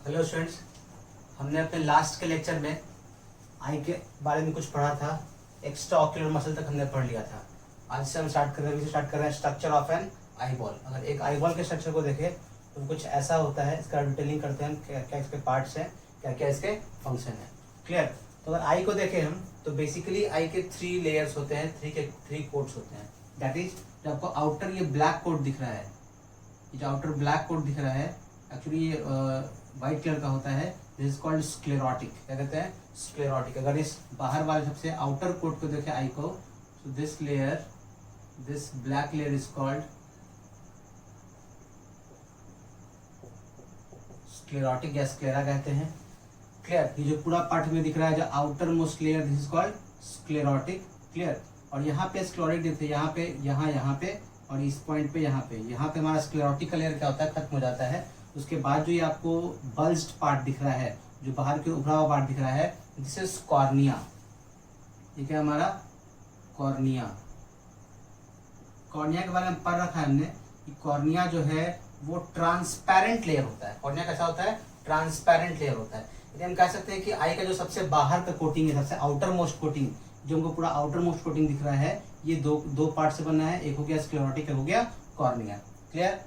Hello students, हमने अपने last के लेक्चर में आई के बारे में कुछ पढ़ा था। एक्स्ट्रा ऑक्यूलर मसल तक हमने पढ़ लिया था। आज से हम स्टार्ट कर रहे हैं structure of an eyeball. अगर एक आई बॉल के स्ट्रक्चर को देखें तो कुछ ऐसा होता है। इसका डिटेलिंग करते हैं, क्या क्या इसके पार्ट्स हैं, क्या क्या इसके फंक्शन है। क्लियर? तो अगर आई को देखें हम तो बेसिकली आई के 3 लेयर्स होते हैं, 3 कोट्स होते हैं। दैट इज, जो आपको आउटर ये ब्लैक कोट दिख रहा है, ये जो आउटर ब्लैक कोट दिख रहा है एक्चुअली ये व्हाइट कलर का होता है। This is called sclerotic. क्या कहते हैं? स्क्लेरोटिक। अगर इस बाहर वाले सबसे आउटर कोट को देखें आई को, तो this layer, this black layer is called sclerotic या स्क्लेरा कहते हैं। क्लियर? ये जो पूरा पार्ट में दिख रहा है, जो outer most layer, this is called sclerotic. Clear? और यहाँ पे स्क्लेरोटिक दिखते हैं, यहाँ पे, यहाँ पे और इस पॉइंट पे, यहाँ पे हमारा स्क्लेरोटिक का लेयर क्या होता है, खत्म हो जाता है। उसके बाद जो ये आपको बल्ज्ड पार्ट दिख रहा है, जो बाहर के उभरा हुआ पार्ट दिख रहा है, दिस इज कॉर्निया। ठीक है, हमारा कॉर्निया। कॉर्निया के बारे में पढ़ रखा है हमने कि कॉर्निया जो है वो ट्रांसपेरेंट लेयर होता है। कॉर्निया कैसा होता है? ट्रांसपेरेंट लेयर होता है। यदि हम कह सकते हैं कि आई का जो सबसे बाहर का कोटिंग है, सबसे आउटर मोस्ट कोटिंग, जो हमको पूरा आउटर मोस्ट कोटिंग दिख रहा है, ये दो पार्ट से बना है। एक हो गया स्क्लेरोटिक, एक हो गया कॉर्निया। क्लियर?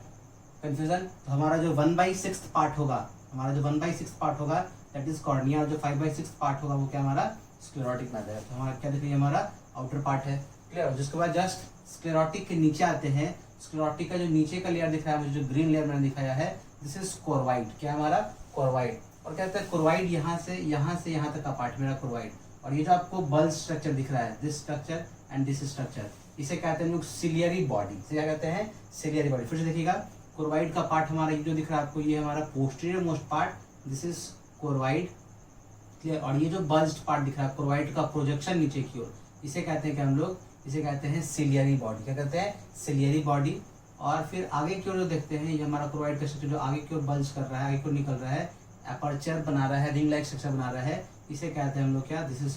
कंफ्यूजन? तो हमारा जो 1/6 पार्ट होगा, दैट इज कॉर्निया। जो 5/6 पार्ट होगा वो क्या हमारा स्क्लेरोटिक में आ जाएगा। तो हमारा क्या दिख रही है, हमारा आउटर पार्ट है। क्लियर? जिसके बाद जस्ट स्क्लेरोटिक के नीचे आते हैं। स्क्लेरोटिक का जो नीचे का लेयर दिख रहा है मुझे, जो ग्रीन लेयर मैंने दिखाया है, दिस इज कोरवाइड। क्या हमारा? कोरवाइड। और क्या कहते हैं? कोरवाइड यहाँ से यहाँ तक का पार्ट मेरा कोरवाइड। और ये जो आपको बल्ब स्ट्रक्चर दिख रहा है, this structure and this structure, इसे कहते हैं लोग सिलियरी बॉडी। इसे क्या कहते हैं? Ciliary body. फिर से देखिएगा, कोरवाइड का पार्ट हमारा ये जो दिख रहा है आपको, ये हमारा posterior most part, this is choroid. Clear? और ये जो बल्ज्ड पार्ट दिख रहा है, कोरवाइड का प्रोजेक्शन नीचे की ओर, इसे कहते हैं क्या हम लोग? इसे कहते हैं सिलियरी बॉडी। क्या कहते हैं? Ciliary body. और फिर आगे की ओर जो देखते हैं, ये हमारा कोरवाइड का स्ट्रक्चर जो आगे की ओर बल्ज कर रहा है, आगे की ओर निकल रहा है, अपर्चर बना रहा है, रिंग लाइक स्ट्रक्चर बना रहा है, इसे कहते हैं हम लोग क्या? This is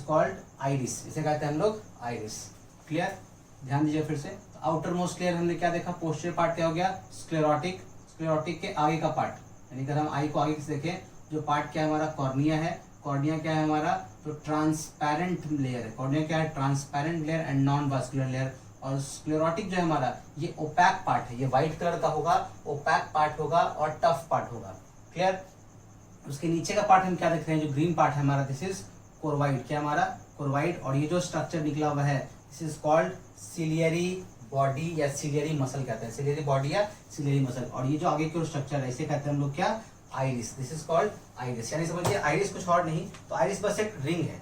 called iris. इसे कहते हैं हम लोग आइरिस। क्लियर? ध्यान दीजिए फिर से। तो आउटर मोस्ट लेयर हमने क्या देखा? पोस्टीरियर पार्ट क्या हो गया? स्क्लेरोटिक। स्क्लेरोटिक के आगे का पार्ट, यानी अगर हम आई को आगे से देखें, जो पार्ट क्या है हमारा? कॉर्निया है। कॉर्निया क्या है हमारा? तो ट्रांसपेरेंट लेयर है। कॉर्निया क्या है? Transparent layer and non vascular layer. और स्क्लेरोटिक जो है हमारा, ये ओपैक पार्ट है। ये व्हाइट कलर का होगा, ओपैक पार्ट होगा और टफ पार्ट होगा। क्लियर? उसके नीचे का पार्ट हम क्या देख रहे हैं? जो ग्रीन पार्ट है हमारा, दिस इज कोरवाइड। क्या हमारा? कोरवाइड। और ये जो स्ट्रक्चर निकला हुआ है, this is called ciliary body या सिलियरी मसल कहते हैं। सिलियरी बॉडी या सिलियरी मसल। और ये जो आगे की स्ट्रक्चर है, इसे कहते हैं हम लोग क्या? Iris. This is called iris. यानी समझिए आइरिस कुछ और नहीं, तो आइरिस बस एक रिंग है।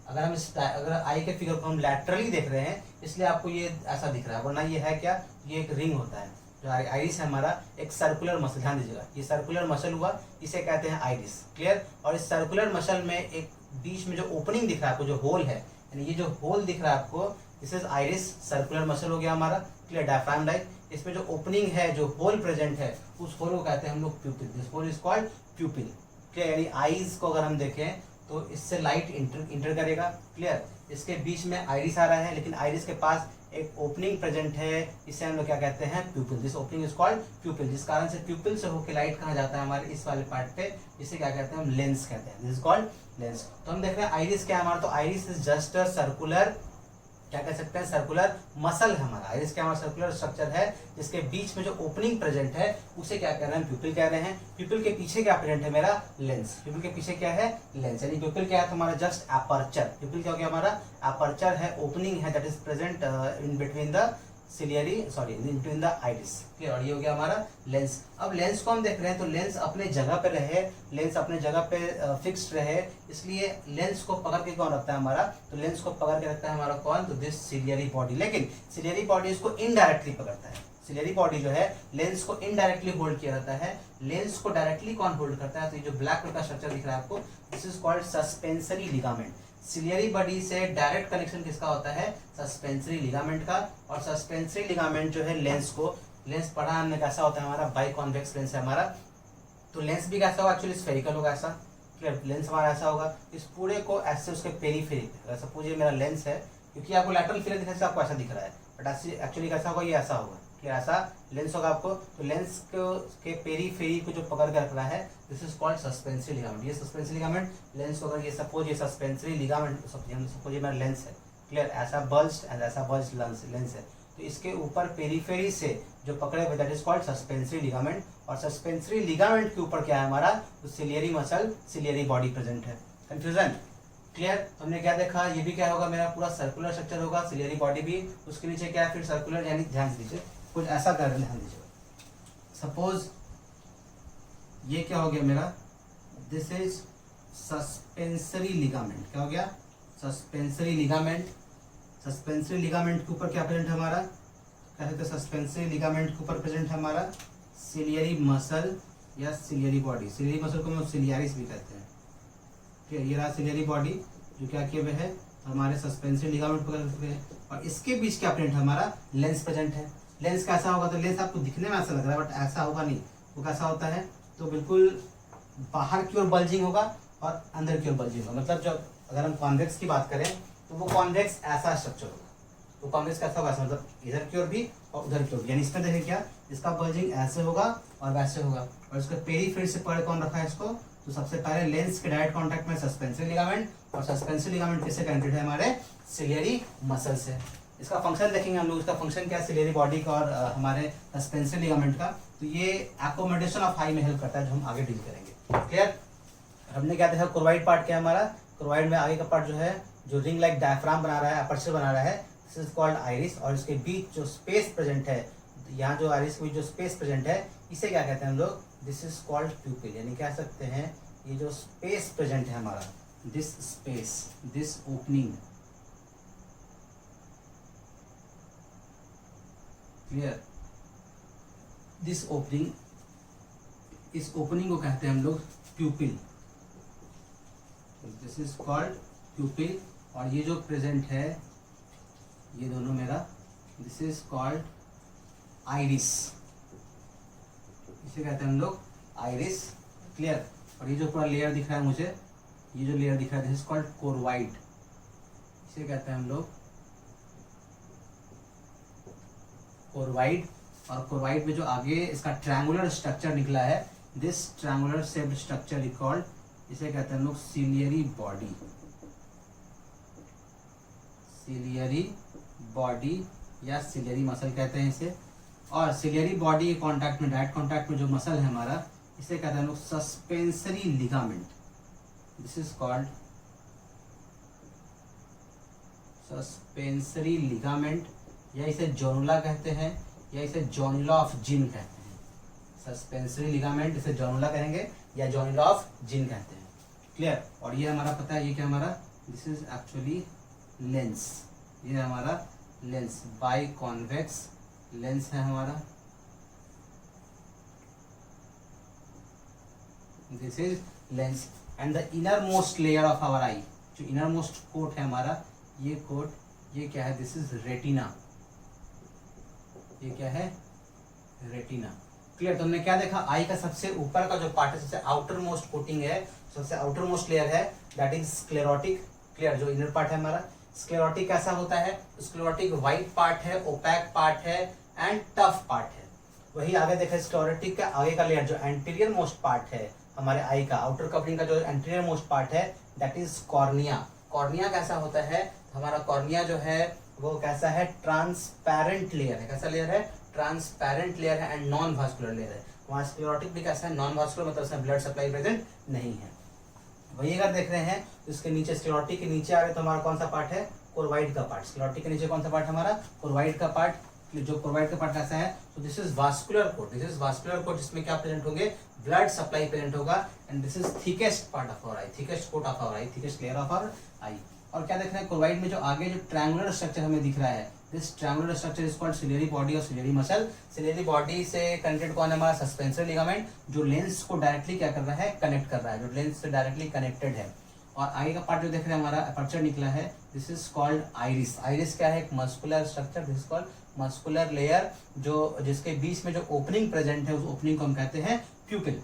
अगर आई के फिगर को हम लैटरली देख रहे हैं, इसलिए आपको ये ऐसा दिख रहा है, वरना ये है क्या? ये एक रिंग होता है। जो आइरिस है हमारा, एक सर्कुलर मसल। ध्यान दीजिएगा, ये सर्कुलर मसल हुआ, इसे कहते हैं आइरिस। क्लियर? और इस सर्कुलर मसल में एक बीच में जो ओपनिंग दिख रहा है आपको, जो होल है, यानी ये जो होल दिख रहा है आपको, this is iris. Circular muscle हो गया हमारा। क्लियर? Diaphragm like. इसमें जो ओपनिंग है, जो होल प्रेजेंट है, उस होल को कहते हैं हम लोग pupil. This hole is called pupil. Clear? यानी आईज को अगर हम देखें तो इससे लाइट इंटर करेगा। क्लियर? इसके बीच में आइरिस आ रहा है, लेकिन आइरिस के पास एक ओपनिंग प्रेजेंट है, इसे हम लोग क्या कहते हैं? प्यूपिल। This opening is called प्यूपिल। जिस कारण से प्यूपिल से होकर लाइट कहाँ जाता है? हमारे इस वाले पार्ट पे, इसे क्या कहते हैं? हम लेंस कहते हैं। This is called lens. तो हम देख रहे हैं आइरिस क्या है हमारा? तो iris is just a circular, क्या कह सकते हैं? सर्कुलर मसल है हमारा। आइरिस क्या हमारा? सर्कुलर स्ट्रक्चर है, जिसके बीच में जो ओपनिंग प्रेजेंट है, उसे क्या कह रहे हैं? प्यूपिल कह रहे हैं। प्यूपिल के पीछे क्या प्रेजेंट है मेरा? लेंस। प्यूपिल के पीछे क्या है? लेंस। यानी प्यूपिल क्या है हमारा? Just aperture. प्यूपिल क्या हो गया हमारा? अपर्चर है, ओपनिंग है, that is present in between the between the iris. Clear? और ये हो गया हमारा लेंस। अब लेंस को हम देख रहे हैं, तो लेंस अपने जगह पे रहे, लेंस अपने जगह पे फिक्स्ड रहे, इसलिए लेंस को पकड़ के कौन रखता है हमारा? तो लेंस को पकड़ के रखता है हमारा कौन? तो दिस सिलियरी बॉडी। लेकिन सिलियरी बॉडी इसको इनडायरेक्टली पकड़ता है। सिलियरी बॉडी जो है लेंस को इनडायरेक्टली होल्ड किया रहता है। लेंस को डायरेक्टली कौन होल्ड करता है? तो ये जो ब्लैक कलर का स्ट्रक्चर दिख रहा है आपको, this is called suspensory ligament. Ciliary body से डायरेक्ट कनेक्शन किसका होता है? सस्पेंसरी लिगामेंट का। और सस्पेंसरी लिगामेंट जो है लेंस को, लेंस पढ़ा हमने कैसा होता है हमारा? बाइकॉन्वेक्स लेंस है हमारा। तो लेंस भी कैसा होगा? एक्चुअली स्फेरिकल होगा ऐसा। क्लियर? लेंस हमारा ऐसा होगा, इस पूरे को ऐसे उसके पेरीफेरी, सपोज ये मेरा लेंस है, क्योंकि आपको लैटरल फिगर दिखने से आपको ऐसा दिख रहा है, बट एक्चुअली कैसा होगा? ये ऐसा होगा। कि ऐसा लेंस होगा आपको, तो लेंस को के पेरीफेरी को जो पकड़ कर रखना है, this is called suspensory ligament. ये सस्पेंसरी लिगामेंट लेंस को, अगर ये सपोज ये सस्पेंसरी लिगामेंट, सपोज ये मेरा लेंस है, क्लियर, ऐसा बल्ज्ड एंड ऐसा बल्ज्ड लेंस है, तो इसके ऊपर पेरीफेरी से जो पकड़े हुए, that is called suspensory ligament. और सस्पेंसरी लिगामेंट के ऊपर क्या है हमारा, तो ciliary muscle, ciliary body present है। Confusion clear? हमने क्या देखा, ये भी क्या होगा, मेरा पूरा सर्कुलर स्ट्रक्चर होगा, सिलियरी बॉडी भी, उसके नीचे क्या है फिर सर्कुलर, यानी ध्यान दीजिए कुछ ऐसा कर ध्यान दीजिए। सपोज ये क्या हो गया मेरा, दिस इज सस्पेंसरी लिगामेंट। क्या हो गया, सस्पेंसरी लिगामेंट। सस्पेंसरी लिगामेंट के ऊपर क्या प्रेजेंट है हमारा, कहते हैं सस्पेंसरी लिगामेंट के ऊपर प्रेजेंट है हमारा सिलियरी मसल या सिलियरी बॉडी। सिलियरी मसल को हम सिलियारिस भी कहते हैं। ठीक है, ये रहा सिलियरी बॉडी जो क्या किए हुए है, हमारे सस्पेंसरी लिगामेंट पकड़ रखे हैं, और इसके बीच क्या प्रेजेंट है हमारा, लेंस प्रेजेंट है। लेंस कैसा होगा, तो लेंस आपको दिखने में ऐसा लग रहा है बट ऐसा होगा नहीं। वो कैसा होता है, तो बिल्कुल बाहर की ओर बल्जिंग होगा और अंदर की ओर बल्जिंग होगा। मतलब जब अगर हम कॉन्वेक्स की बात करें तो वो कॉन्वेक्स ऐसा स्ट्रक्चर होगा, तो कॉन्वेक्स कैसा होगा, मतलब इधर की ओर भी और उधर की ओर भी, यानी इसमें देखें क्या, इसका बल्जिंग ऐसे होगा और वैसे होगा, और इसका पेरीफेरी से पकड़ कौन रखा है इसको, तो सबसे पहले लेंस के डायरेक्ट कांटेक्ट में सस्पेंसरी लिगामेंट, और सस्पेंसरी लिगामेंट किससे कनेक्टेड है, हमारे सिलियरी मसल से। इसका फंक्शन देखेंगे हम लोग, इसका फंक्शन क्या है सिलियरी बॉडी का और हमारे सस्पेंसरी लिगामेंट का, तो ये एकोमोडेशन ऑफ आई में हेल्प करता है, जो हम आगे डील करेंगे। क्लियर? हमने क्या देखा, कोरवाइड पार्ट क्या है हमारा, कोरवाइड में आगे का पार्ट जो है, जो रिंग लाइक डायफ्राम बना रहा है, अपर्चर बना रहा है, दिस इज कॉल्ड आइरिस। और इसके बीच जो स्पेस प्रेजेंट है, यहाँ जो आइरिस के बीच जो स्पेस प्रेजेंट है, इसे क्या कहते हैं हम लोग, दिस इज कॉल्ड प्यूपिल। यानी कह सकते हैं ये जो स्पेस प्रेजेंट है हमारा, this space, this opening, clear, this opening, इस ओपनिंग को कहते हैं हम लोग प्यूपिल। This is called प्यूपिल। और ये जो प्रेजेंट है, ये दोनों मेरा, दिस इज कॉल्ड आइरिस, इसे कहते हैं हम लोग आइरिस। क्लियर? और ये जो पूरा लेयर दिख रहा है मुझे, ये जो लेयर दिख रहा है, दिस इज कॉल्ड कोरवाइड, इसे कहते हैं हम लोग कोरवाइड। और कोरवाइड में जो आगे इसका ट्रायंगुलर स्ट्रक्चर निकला है, this triangular shaped structure is called, इसे कहते हैं हम लोग सिलियरी बॉडी, सिलियरी बॉडी या सिलियरी मसल कहते हैं इसे। और सिलियरी बॉडी के कांटेक्ट में, डायरेक्ट कांटेक्ट में जो मसल है हमारा, इसे कहते हैं हम लोग suspensory ligament, this is called suspensory ligament, या इसे जोनुला कहते हैं, या इसे जोनुला ऑफ जिन कहते हैं। सस्पेंसरी लिगामेंट, इसे जोनुला कहेंगे या जोनुला ऑफ जिन कहते हैं। क्लियर? और ये हमारा पता है, ये क्या हमारा, दिस इज एक्चुअली लेंस, ये हमारा लेंस, बाई कॉन्वेक्स लेंस है हमारा, this is lens. And the inner most layer of our eye, जो इनर मोस्ट कोट है हमारा, ये कोट, ये क्या है, दिस इज रेटिना, ये क्या है, रेटिना। क्लियर? तो हमने क्या देखा, आई का सबसे ऊपर का जो पार्ट है, सबसे आउटर मोस्ट कोटिंग है, सबसे आउटर मोस्ट लेयर है, दैट इज स्क्लेरोटिक। क्लियर? जो इनर पार्ट है हमारा, स्क्लेरोटिक कैसा होता है, स्क्लेरोटिक व्हाइट पार्ट है, ओपैक पार्ट है एंड टफ पार्ट है। वही आगे देखा, स्क्लेरोटिक का आगे का लेयर जो एंटीरियर मोस्ट पार्ट है हमारे आई का, आउटर कवरिंग का जो एंटीरियर मोस्ट पार्ट है, दैट इज कॉर्निया। कॉर्निया कैसा होता है, हमारा कॉर्निया जो है वो कैसा है, ट्रांसपेरेंट लेयर है। कैसा लेयर है, ट्रांसपेरेंट लेयर है एंड नॉन वास्कुलर लेयर है। वहाँ स्क्लेरोटिक भी कैसा है, नॉन वास्कुलर, मतलब उसमें ब्लड सप्लाई प्रेजेंट नहीं है। वही अगर देख रहे हैं तो इसके नीचे, स्क्लेरोटिक के नीचे आ गए तो हमारा कौन सा पार्ट है, कोरवाइड का पार्ट। स्क्लेरोटिक के नीचे कौन सा पार्ट हमारा, कोरवाइड का पार्ट। जो कोरवाइड का पार्ट कैसा है, तो this is vascular coat, this is vascular coat, जिसमें क्या प्रेजेंट होंगे, ब्लड सप्लाई प्रेजेंट होगा। And this is thickest part of our eye, thickest coat of our eye, thickest layer of our eye. और क्या देख रहे हैं, कोरवाइड में जो आगे जो ट्रायंगुलर स्ट्रक्चर हमें दिख रहा है, this triangular structure is called ciliary body और सिलियरी मसल। सिलियरी बॉडी से कनेक्टेड कौन है, हमारा सस्पेंसरी लिगामेंट, जो लेंस को डायरेक्टली क्या कर रहा है, कनेक्ट कर रहा है, जो लेंस से डायरेक्टली कनेक्टेड है। और आई का पार्ट जो देख रहे हैं हमारा अपर्चर निकला है, this is called iris. Iris क्या है, एक muscular structure, this is called muscular layer, जो जिसके बीच में जो ओपनिंग प्रेजेंट है, उस ओपनिंग को हम कहते हैं प्यूपिल।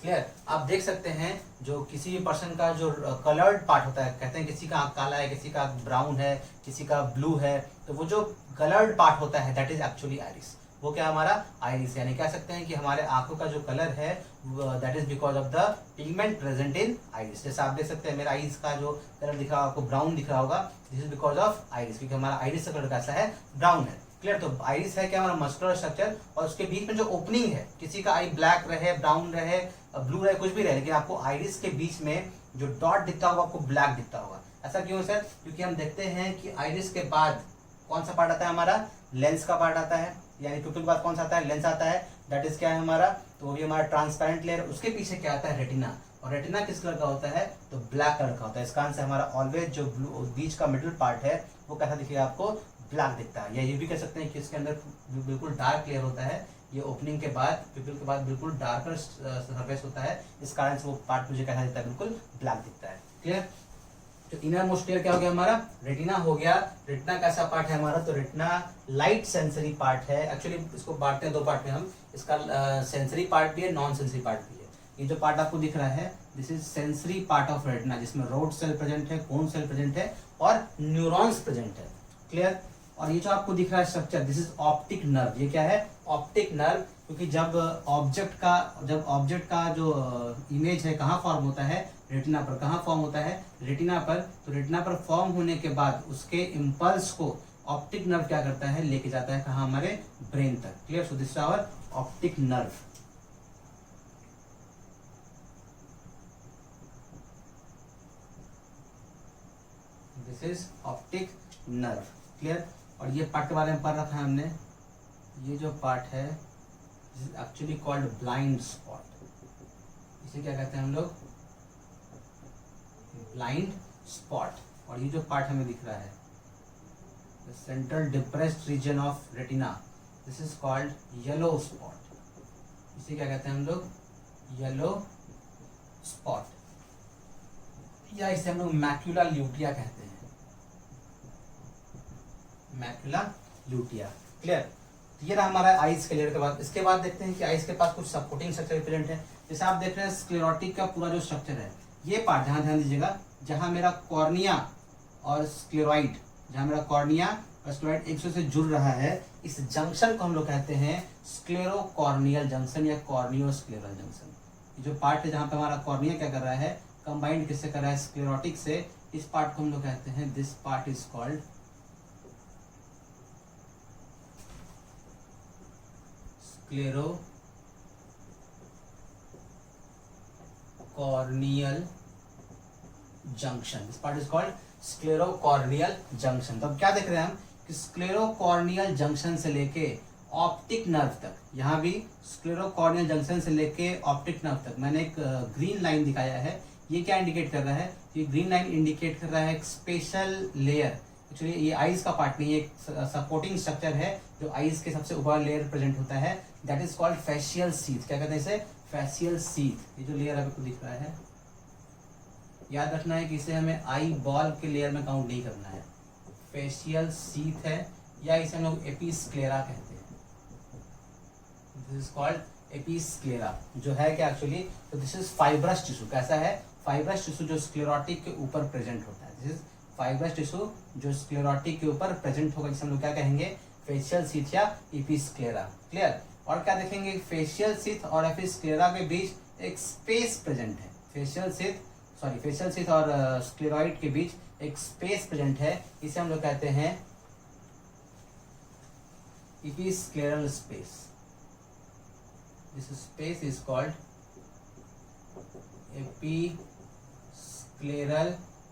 क्लियर? आप देख सकते हैं जो किसी भी पर्सन का जो कलर्ड पार्ट होता है, कहते हैं किसी का आँख काला है, किसी का ब्राउन है, किसी का ब्लू है, तो वो जो कलर्ड पार्ट होता है दैट इज एक्चुअली आइरिस। वो क्या हमारा आइरिस, यानी कह सकते हैं कि हमारे आंखों का जो कलर है that is because of the pigment present in iris. जैसे आप देख सकते हैं मेरा आइरिस का जो कलर दिख रहा है आपको ब्राउन दिख रहा होगा, this is because of iris, क्योंकि हमारा आइरिस का कलर कैसा है, ब्राउन है। क्लियर। तो आइरिस है क्या हमारा मस्कुलर स्ट्रक्चर, और उसके बीच में जो ओपनिंग है, किसी का आई ब्लैक रहे, ब्राउन रहे, ब्लू रहे, कुछ भी रहे, लेकिन आपको आइरिस के बीच में जो डॉट दिखता होगा आपको ब्लैक दिखता होगा। ऐसा क्यों सर? क्योंकि हम देखते हैं कि आइरिस के बाद कौन सा पार्ट आता है हमारा, लेंस का पार्ट आता है, यानी प्यूपिल के बाद कौन सा आता है, लेंस आता है, दैट इज क्या है हमारा, तो वो भी हमारा ट्रांसपेरेंट लेयर। उसके पीछे क्या आता है, रेटिना, और रेटिना किस कलर का होता है, तो ब्लैक कलर का होता है। इसका आंसर हमारा ऑलवेज जो ब्लू बीच का मिडिल पार्ट है वो कैसा दिखेगा आपको, ब्लैक दिखता है। या ये भी कह सकते हैं कि इसके अंदर बिल्कुल डार्क लेयर होता है, ये ओपनिंग के बाद प्यूपिल के बाद बिल्कुल डार्कर सरफेस होता है, इस कारण से वो पार्ट मुझे कैसा दिखता है, बिल्कुल ब्लैक दिखता है। क्लियर। तो इनर मोस्ट लेयर क्या हो गया हमारा, रेटिना हो गया। रेटिना कैसा पार्ट है हमारा, तो रेटिना लाइट सेंसरी पार्ट है। एक्चुअली इसको बांटते हैं दो पार्ट में हम, इसका सेंसरी पार्ट भी है, नॉन सेंसरी पार्ट भी है। ये जो पार्ट आपको दिख रहा है this is sensory part of retina, जिसमें रोड सेल प्रेजेंट है, कोन सेल प्रेजेंट है और न्यूरॉन्स प्रेजेंट है। क्लियर। और ये जो आपको दिख रहा है structure this is optic nerve. ये क्या है, ऑप्टिक नर्व, क्योंकि जब ऑब्जेक्ट का जो इमेज है कहाँ फॉर्म होता है, रेटिना पर। कहाँ फॉर्म होता है, रेटिना पर। तो रेटिना पर फॉर्म होने के बाद उसके इम्पल्स को ऑप्टिक नर्व क्या करता है, लेके जाता है कहाँ, हमारे ब्रेन तक। Clear. So this is our optic nerve. This is optic nerve. Clear. और ये पार्ट के बारे में पढ़ रखा है हमने। ये जो पार्ट है एक्चुअली कॉल्ड ब्लाइंड स्पॉट। इसे क्या कहते हैं हम लोग, ब्लाइंड स्पॉट। और ये जो पार्ट हमें दिख रहा है central depressed region of retina, this is called yellow spot. इसे क्या कहते हैं हम लोग, येलो स्पॉट, या इसे हम लोग मैक्यूला ल्यूटिया कहते हैं, मैक्यूला ल्यूटिया। क्लियर। ये रहा हमारा आइज के लेयर के बाद। इसके बाद देखते हैं कि आइज के पास कुछ सपोर्टिंग स्ट्रक्चर प्रेजेंट है। जैसे आप देख रहे हैं स्क्लेरोटिक का पूरा जो स्ट्रक्चर है, ये पार्ट जहां ध्यान दीजिएगा, जहां मेरा कॉर्निया और स्क्लेरॉइड, जहां मेरा कॉर्निया और स्क्लेरॉइड एक दूसरे से जुड़ रहा है, इस जंक्शन को हम लोग कहते हैं स्क्लेरोकॉर्नियल जंक्शन या कॉर्नियोस्क्लेरल जंक्शन। ये जो पार्ट है जहां पे हमारा कॉर्निया क्या कर रहा है, कंबाइंड किससे कर रहा है, स्क्लेरोटिक से, इस पार्ट को हम लोग कहते हैं, this part is called sclerocorneal junction. This part is called sclerocorneal junction. तो अब क्या देख रहे हैं हम कि स्क्लेरोकॉर्नियल जंक्शन से लेके ऑप्टिक नर्व तक, यहाँ भी स्क्लेरोकॉर्नियल जंक्शन से लेके ऑप्टिक नर्व तक मैंने एक ग्रीन लाइन दिखाया है। ये क्या इंडिकेट कर रहा है, ये ग्रीन लाइन इंडिकेट कर रहा है एक स्पेशल लेयर। एक्चुअली ये आइज का पार्ट नहीं है, एक सपोर्टिंग स्ट्रक्चर है जो आइज के सबसे ऊपर लेयर प्रेजेंट होता है, that is called facial sheath. क्या कहते हैं इसे, फेशियल सीथ। ये जो लेयर आपको दिख रहा है, याद रखना है कि इसे हमें आई बॉल के लेयर में काउंट नहीं करना है। फेशियल सीथ है, या इसे हम लोग एपिस्क्लेरा कहते हैं, दिस इज कॉल्ड एपिस्क्लेरा। जो है क्या एक्चुअली, तो दिस इज फाइब्रस टिश्यू। कैसा है, फाइब्रस टिश्यू जो स्क्लेरोटिक के ऊपर प्रेजेंट होता है। दिस इज फाइब्रस टिश्यू जो स्क्लेरोटिक के ऊपर प्रेजेंट होगा, जिसे हम लोग क्या कहेंगे, फेशियल सीथ या एपिस्क्लेरा। क्लियर। और क्या देखेंगे, फेशियल सीथ और एपिस्क्लेरा के बीच एक स्पेस प्रेजेंट है। फेशियल सीथ और स्क्लेरॉइड के बीच एक स्पेस प्रेजेंट है, इसे हम लोग कहते हैं episcleral space. This space is called episcleral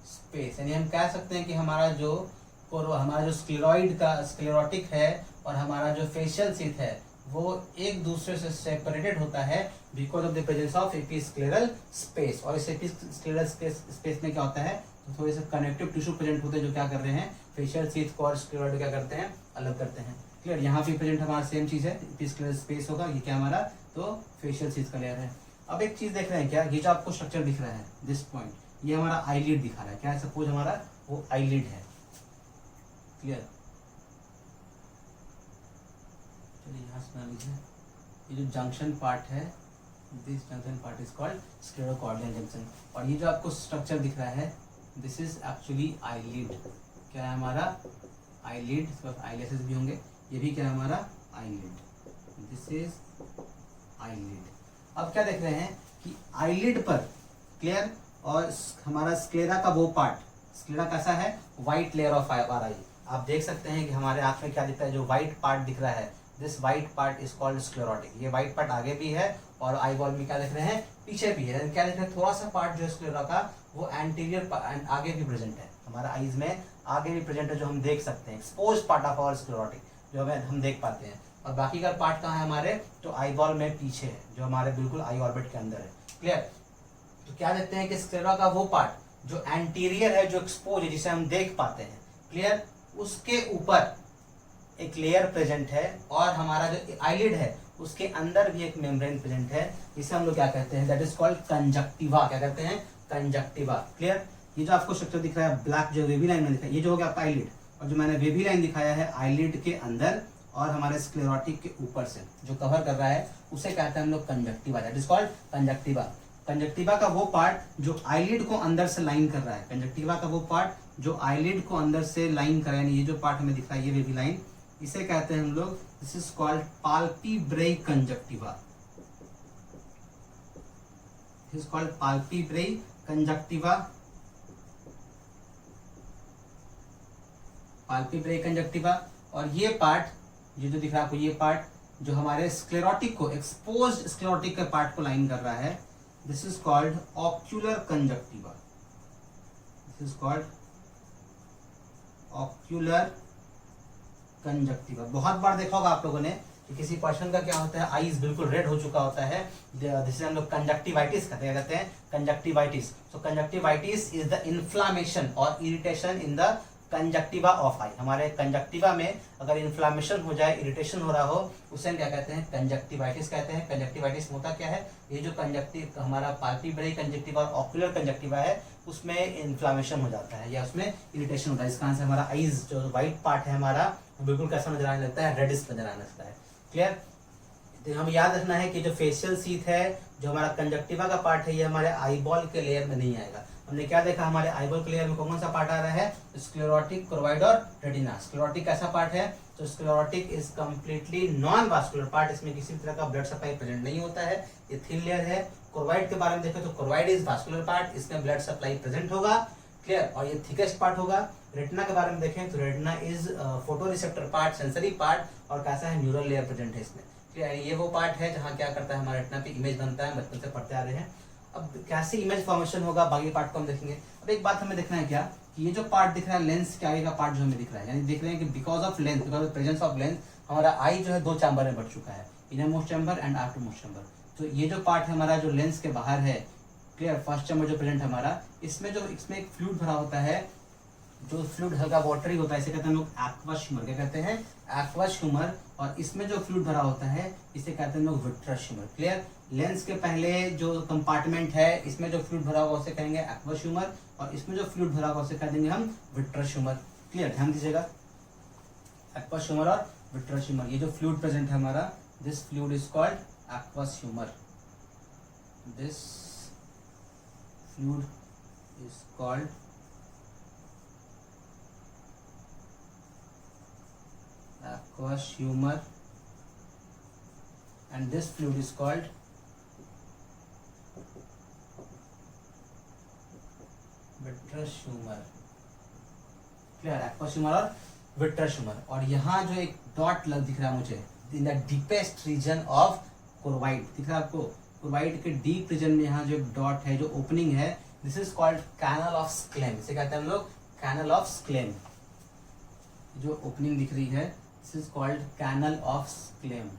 space. यानी हम कह सकते हैं कि हमारा जो स्क्लेरॉइड का स्क्लेरोटिक है और हमारा जो फेशियल सीथ है वो एक दूसरे से सेपरेटेड होता है because of the presence of episcleral space. और इस एपिस्क्लेरल स्पेस में क्या होता है, तो थोड़े से कनेक्टिव टिश्यू प्रेजेंट होते हैं जो क्या कर रहे हैं, फेशियल सीथ को और स्क्लेरॉइड क्या करते हैं, अलग करते हैं। क्लियर। यहाँ पे प्रेजेंट हमारा सेम चीज है, एपिस्क्लेरल स्पेस होगा, ये क्या हमारा, तो फेशियल सीथ का लेयर है। अब एक चीज देख रहे हैं क्या, ये जो आपको स्ट्रक्चर दिख रहा है दिस पॉइंट, ये हमारा आईलिड दिखा रहा है। क्या है, सपोज हमारा वो आईलिड है। क्लियर। चलिए यहाँ सुना लीजिए, ये जो जंक्शन पार्ट है, this junction part is called sclerocorneal junction. और ये जो आपको स्ट्रक्चर दिख रहा है दिस इज एक्चुअली आईलिड। क्या है हमारा, आईलिड। आईलेसेस भी होंगे, ये भी क्या है हमारा, आईलिड। This is eyelid. अब क्या देख रहे हैं कि आईलिड पर, क्लियर, और हमारा स्क्लेरा का वो पार्ट, स्क्लेरा कैसा है, व्हाइट लेयर ऑफ आवर आई। आप देख सकते हैं कि हमारे आंख में क्या दिख रहा है, जो व्हाइट पार्ट दिख रहा है, this white part is called sclerotic. ये व्हाइट पार्ट आगे भी है और आई बॉल में क्या देख रहे हैं, पीछे भी है। क्या देख रहे हैं, थोड़ा सा पार्ट जो है स्क्लेरा का वो एंटीरियर आगे भी प्रेजेंट है, हमारा आईज में आगे भी प्रेजेंट है, जो हम देख सकते हैं, expose part of our sclerotic जो हम देख पाते हैं। और बाकी का पार्ट कहाँ है हमारे, तो आई बॉल में पीछे है, जो हमारे बिल्कुल आई ऑर्बिट के अंदर है, क्लियर। तो क्या देखते हैं कि स्क्लेरा का वो पार्ट जो एंटीरियर है, जो एक्सपोज है, जिसे हम देख पाते हैं, क्लियर, उसके ऊपर एक लेयर प्रेजेंट है, और हमारा जो आईलिड है उसके अंदर भी एक मेम्ब्रेन प्रेजेंट है, जिसे हम लोग क्या कहते हैं, दैट इज कॉल्ड कंजक्टिवा। क्या कहते हैं, कंजक्टिवा, क्लियर। ये जो आपको स्ट्रक्चर दिख रहा है ब्लैक, जो वेवी लाइन में दिखा है, ये जो हो गया आपका आईलिड, और जो मैंने वेवी लाइन दिखाया है आईलिड के अंदर और हमारे स्क्लेरोटिक के ऊपर से जो कवर कर रहा है, उसे कहते हैं हम लोग conjunctiva, that is called conjunctiva. Conjunctiva का वो पार्ट जो आईलिड को अंदर से लाइन कर रहा है, कंजक्टिवा का वो पार्ट जो आईलिड को अंदर से लाइन कर रहा है, ये जो पार्ट हमें दिख रहा है, ये वेवी लाइन, इसे कहते हैं हम लोग, this is called palpebrae conjunctiva, this is called palpebrae conjunctiva, palpebrae conjunctiva. और ये पार्ट, ये जो दिख रहा है आपको, ये पार्ट जो हमारे स्क्लेरोटिक को, एक्सपोज्ड स्क्लेरोटिक के पार्ट को लाइन कर रहा है, this is called ocular conjunctiva, this is called ocular conjunctiva. बहुत बार देखा होगा आप लोगों ने कि किसी पर्सन का क्या होता है, आईज बिल्कुल रेड हो चुका होता है, जिसे हम लोग कंजक्टिवाइटिस कहते हैं, conjunctivitis. So conjunctivitis is the inflammation और irritation in the conjunctiva of eye. हमारे कंजक्टिवा में अगर इन्फ्लामेशन हो जाए, इरिटेशन हो रहा हो, उसे हम क्या कहते हैं, कंजक्टिवाइटिस कहते हैं। कंजक्टिवाइटिस होता क्या है, ये जो कंजक्टिव हमारा पाल्पेब्रई कंजक्टिवा और ऑक्यूलर कंजक्टिवा है, उसमें इन्फ्लामेशन हो जाता है या उसमें इरिटेशन होता है। इसका आंसर हमारा आईज जो व्हाइट पार्ट है हमारा, बिल्कुल कैसा नजर आने लगता है, रेडिश नजर आने लगता है, क्लियर। तो हम याद रखना है कि जो फेशियल सीथ है, जो हमारा कंजक्टिवा का पार्ट है, ये हमारे आईबॉल के लेयर में नहीं आएगा। हमने क्या देखा, हमारे आईबॉल के लेयर में कौन सा पार्ट आ रहा है, स्क्लेरोटिक, क्रोवाइड और रेटिना। स्क्लेरोटिक कैसा पार्ट है, तो sclerotic is completely non vascular part, इसमें किसी भी तरह का ब्लड सप्लाई प्रेजेंट नहीं होता है, ये थिन लेयर है। क्रोवाइड के बारे में देखें तो क्रोवाइड इज वास्कुलर पार्ट, इसमें ब्लड सप्लाई प्रेजेंट होगा, क्लियर, और ये थिकेस्ट पार्ट होगा। रेटिना के बारे में देखें तो retina is photo receptor part, sensory part, और कैसा है, न्यूरल लेयर प्रेजेंट है इसमें, क्लियर। ये वो पार्ट है जहाँ क्या करता है, हमारा रेटिना पे इमेज बनता है, बचपन से पढ़ते आ रहे हैं। अब कैसे इमेज फॉर्मेशन होगा, बाकी पार्ट को हम देखेंगे। अब एक बात हमें देखना है क्या, कि ये जो पार्ट दिख रहा है लेंस के आगे का पार्ट जो हमें दिख रहा है, यानी देख रहे हैं कि because of lens, because of presence of lens, हमारा आई जो है दो चैम्बर में बढ़ चुका है, inner most chamber and outer most chamber. तो ये जो पार्ट है हमारा जो लेंस के बाहर है, क्लियर, फर्स्ट चैम्बर जो प्रेजेंट है हमारा, इसमें एक फ्लूइड भरा होता है, जो फ्लूइड हल्का वाटरी होता है, इसे कहते हैं हम लोग एक्वस ह्यूमर। क्या कहते हैं, एक्वस ह्यूमर। और इसमें जो फ्लूइड भरा होता है, इसे कहते हैं हम लोग विट्रस ह्यूमर, क्लियर। लेंस के पहले जो कंपार्टमेंट है, इसमें जो फ्लूइड भरा होगा उसे कहेंगे एक्वस ह्यूमर, और इसमें जो फ्लूइड भरा होगा उसे कह देंगे हम विट्रस ह्यूमर, क्लियर, ध्यान दीजिएगा, एक्वस ह्यूमर और विट्रस ह्यूमर। ये जो फ्लूइड प्रेजेंट है हमारा, this fluid is called aqueous humour, this fluid is called aqueous humor, and this fluid is called vitreous humor, clear, aqueous humor और vitreous humor। और यहाँ जो एक डॉट दिख रहा है मुझे, in the deepest region of choroid, दिख रहा है आपको, कोरवाइड के डीप रीजन में यहाँ जो एक डॉट है, जो ओपनिंग है, this is called canal of Schlemm, इसे कहते हैं हम लोग कैनल ऑफ स्क्लेम। जो ओपनिंग दिख रही है, this is called canal of Schlemm,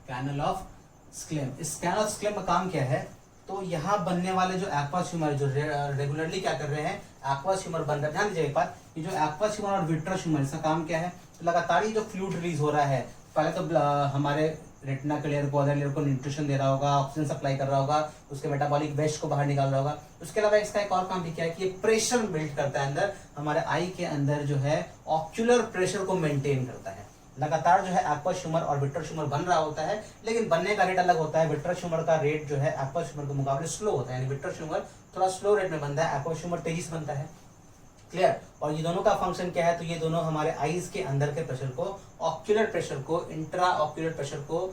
canal of Schlemm. इस कैनल ऑफ स्क्लेम का काम क्या है, तो यहाँ बनने वाले जो एक्वस ह्यूमर जो रेगुलरली क्या कर रहे हैं, एक्वस ह्यूमर बन रहे हैं। ध्यान दीजिए एक बात, ये जो एक्वस ह्यूमर और विट्रस ह्यूमर, इसका काम क्या है, तो लगातार ही जो फ्लूइड रिलीज हो रहा है, पहले तो हमारे रेटिना के लेयर को, अदर लेयर को न्यूट्रिशन दे रहा होगा, ऑक्सीजन सप्लाई कर रहा होगा, उसके मेटाबॉलिक वेस्ट को बाहर निकाल रहा होगा। उसके अलावा इसका एक और काम भी क्या है कि ये प्रेशर बिल्ड करता है अंदर, हमारे आई के अंदर जो है ऑक्यूलर प्रेशर को मेंटेन करता है। लगातार जो है एक्वस ह्यूमर और विट्रस ह्यूमर बन रहा होता है, लेकिन बनने का रेट अलग होता है। विट्रस ह्यूमर का रेट जो है एक्वस ह्यूमर के मुकाबले स्लो होता है, यानी विट्रस ह्यूमर थोड़ा स्लो रेट में बनता है, एक्वस ह्यूमर तेजी से बनता है। क्लियर। और ये दोनों का फंक्शन क्या है, तो ये दोनों हमारे आईज के अंदर के प्रेशर को, ऑक्यूलर प्रेशर को, इंट्रा ऑक्यूलर प्रेशर को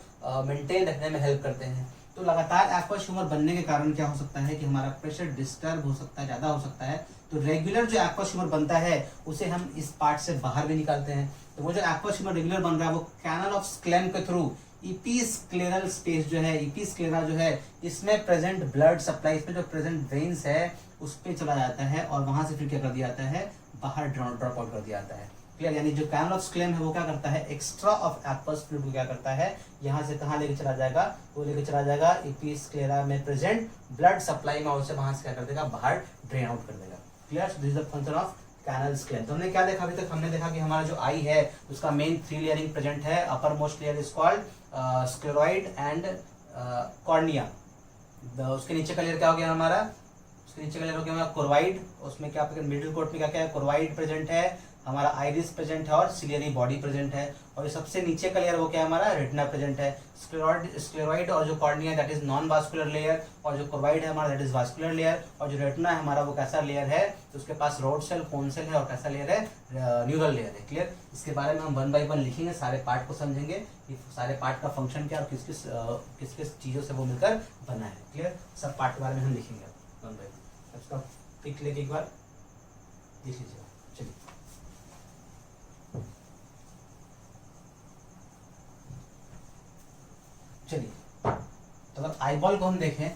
मेंटेन रखने में हेल्प करते हैं। तो लगातार एक्वस ह्यूमर बनने के कारण क्या हो सकता है कि हमारा प्रेशर डिस्टर्ब हो सकता है, ज्यादा हो सकता है। तो रेगुलर जो एक्वस ह्यूमर बनता है उसे हम इस पार्ट से बाहर भी निकालते हैं। तो वो जो एक्वस ह्यूमर रेगुलर बन रहा है वो कैनल ऑफ स्क्लेम के थ्रू इपीस्क्लेरल स्पेस जो है, इपीस्क्लेरा जो है, इसमें प्रेजेंट ब्लड सप्लाई, इसमें जो प्रेजेंट वेन्स है उस पे चला जाता है और वहां से फिर क्या कर दिया जाता है, बाहर ड्रॉप आउट कर दिया जाता है। क्लियर। यानी जो कैनल ऑफ स्क्लेम है वो क्या करता है, एक्स्ट्रा ऑफ एक्वस फ्लूइड को क्या करता है, यहाँ से कहाँ लेके चला जाएगा, वो लेके चला जाएगा इपीस्क्लेरा में प्रेजेंट ब्लड सप्लाई में, उससे वहां से क्या कर देगा, बाहर ड्रेन आउट कर देगा। Clear. This is the function of canal Schlemm. तो हमने क्या देखा अभी तक, हमने देखा कि हमारा जो आई है उसका मेन 3 लेयरिंग प्रेजेंट है। Upper most layer is called scleroid and cornea. उसके नीचे का लेयर क्या हो गया हमारा, उसके नीचे का लेयर हो गया हमारा कोरवाइड। उसमें क्या मिडिल कोट में क्या क्या है, कोरवाइड प्रेजेंट है, हमारा आइरिस प्रेजेंट है और सिलियरी बॉडी प्रेजेंट है। और सबसे नीचे का लेयर वो क्या है, हमारा रेटिना प्रेजेंट है। स्क्लेरॉइड और जो cornea that is non vascular layer, और जो कोरवाइड है हमारा दैट इज वास्कुलर लेयर, और जो रेटिना है हमारा वो कैसा लेयर है, तो उसके पास रोड सेल, कोन सेल है, और कैसा लेयर है, न्यूरल लेयर है। क्लियर। इसके बारे में हम 1 बाय 1 लिखेंगे, सारे पार्ट को समझेंगे कि सारे पार्ट का फंक्शन क्या और किस किस चीजों से वो मिलकर बना है। क्लियर। सब पार्ट के बारे में हम लिखेंगे 1 बाय 1। इसका पिक लेके एक बार देख लीजिएगा। चलिए चलिए, तो अगर आईबॉल को हम देखें,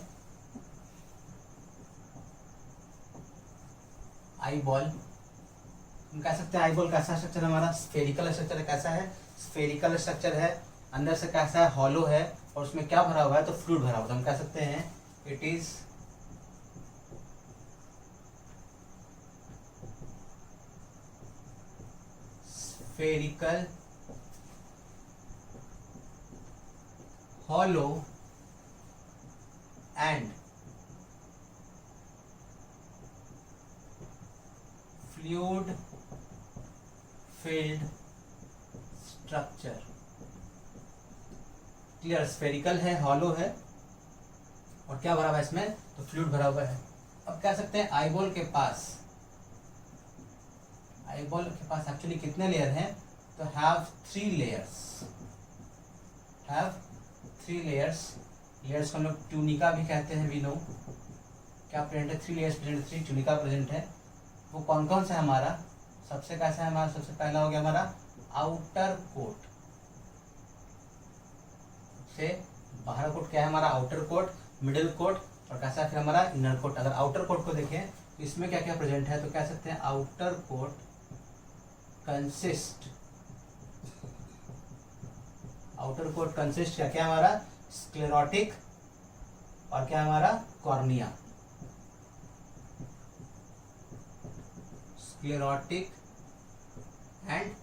आईबॉल हम कह सकते हैं आईबॉल कैसा स्ट्रक्चर है हमारा, स्फेरिकल स्ट्रक्चर है। कैसा है, स्फेरिकल स्ट्रक्चर है। अंदर से कैसा है, हॉलो है, और उसमें क्या भरा हुआ है, तो फ्लूइड भरा हुआ है। हम कह सकते हैं it is spherical hollow and fluid filled structure। Clear. Spherical है, हॉलो है, और क्या भरा हुआ है इसमें, तो फ्लूइड भरा हुआ है। अब कह सकते हैं आईबॉल के पास एक्चुअली कितने लेयर हैं, तो have 3 layers, have 3 layers. Layers को हम लोग ट्यूनिका भी कहते हैं। वी नो क्या प्रेजेंट है, 3 लेयर्स प्रेजेंट, 3 ट्यूनिका प्रेजेंट है। वो कौन कौन सा है हमारा, सबसे कैसा है हमारा, सबसे पहला हो गया हमारा आउटर कोट, से बाहर कोट क्या है हमारा, आउटर कोट, मिडिल कोट, और कैसा फिर हमारा इनर कोट। अगर आउटर कोट को देखें तो इसमें क्या क्या प्रेजेंट है, तो कह सकते हैं outer coat consist, outer coat consist क्या क्या हमारा, स्क्लेरोटिक और क्या हमारा, कॉर्निया। Sclerotic and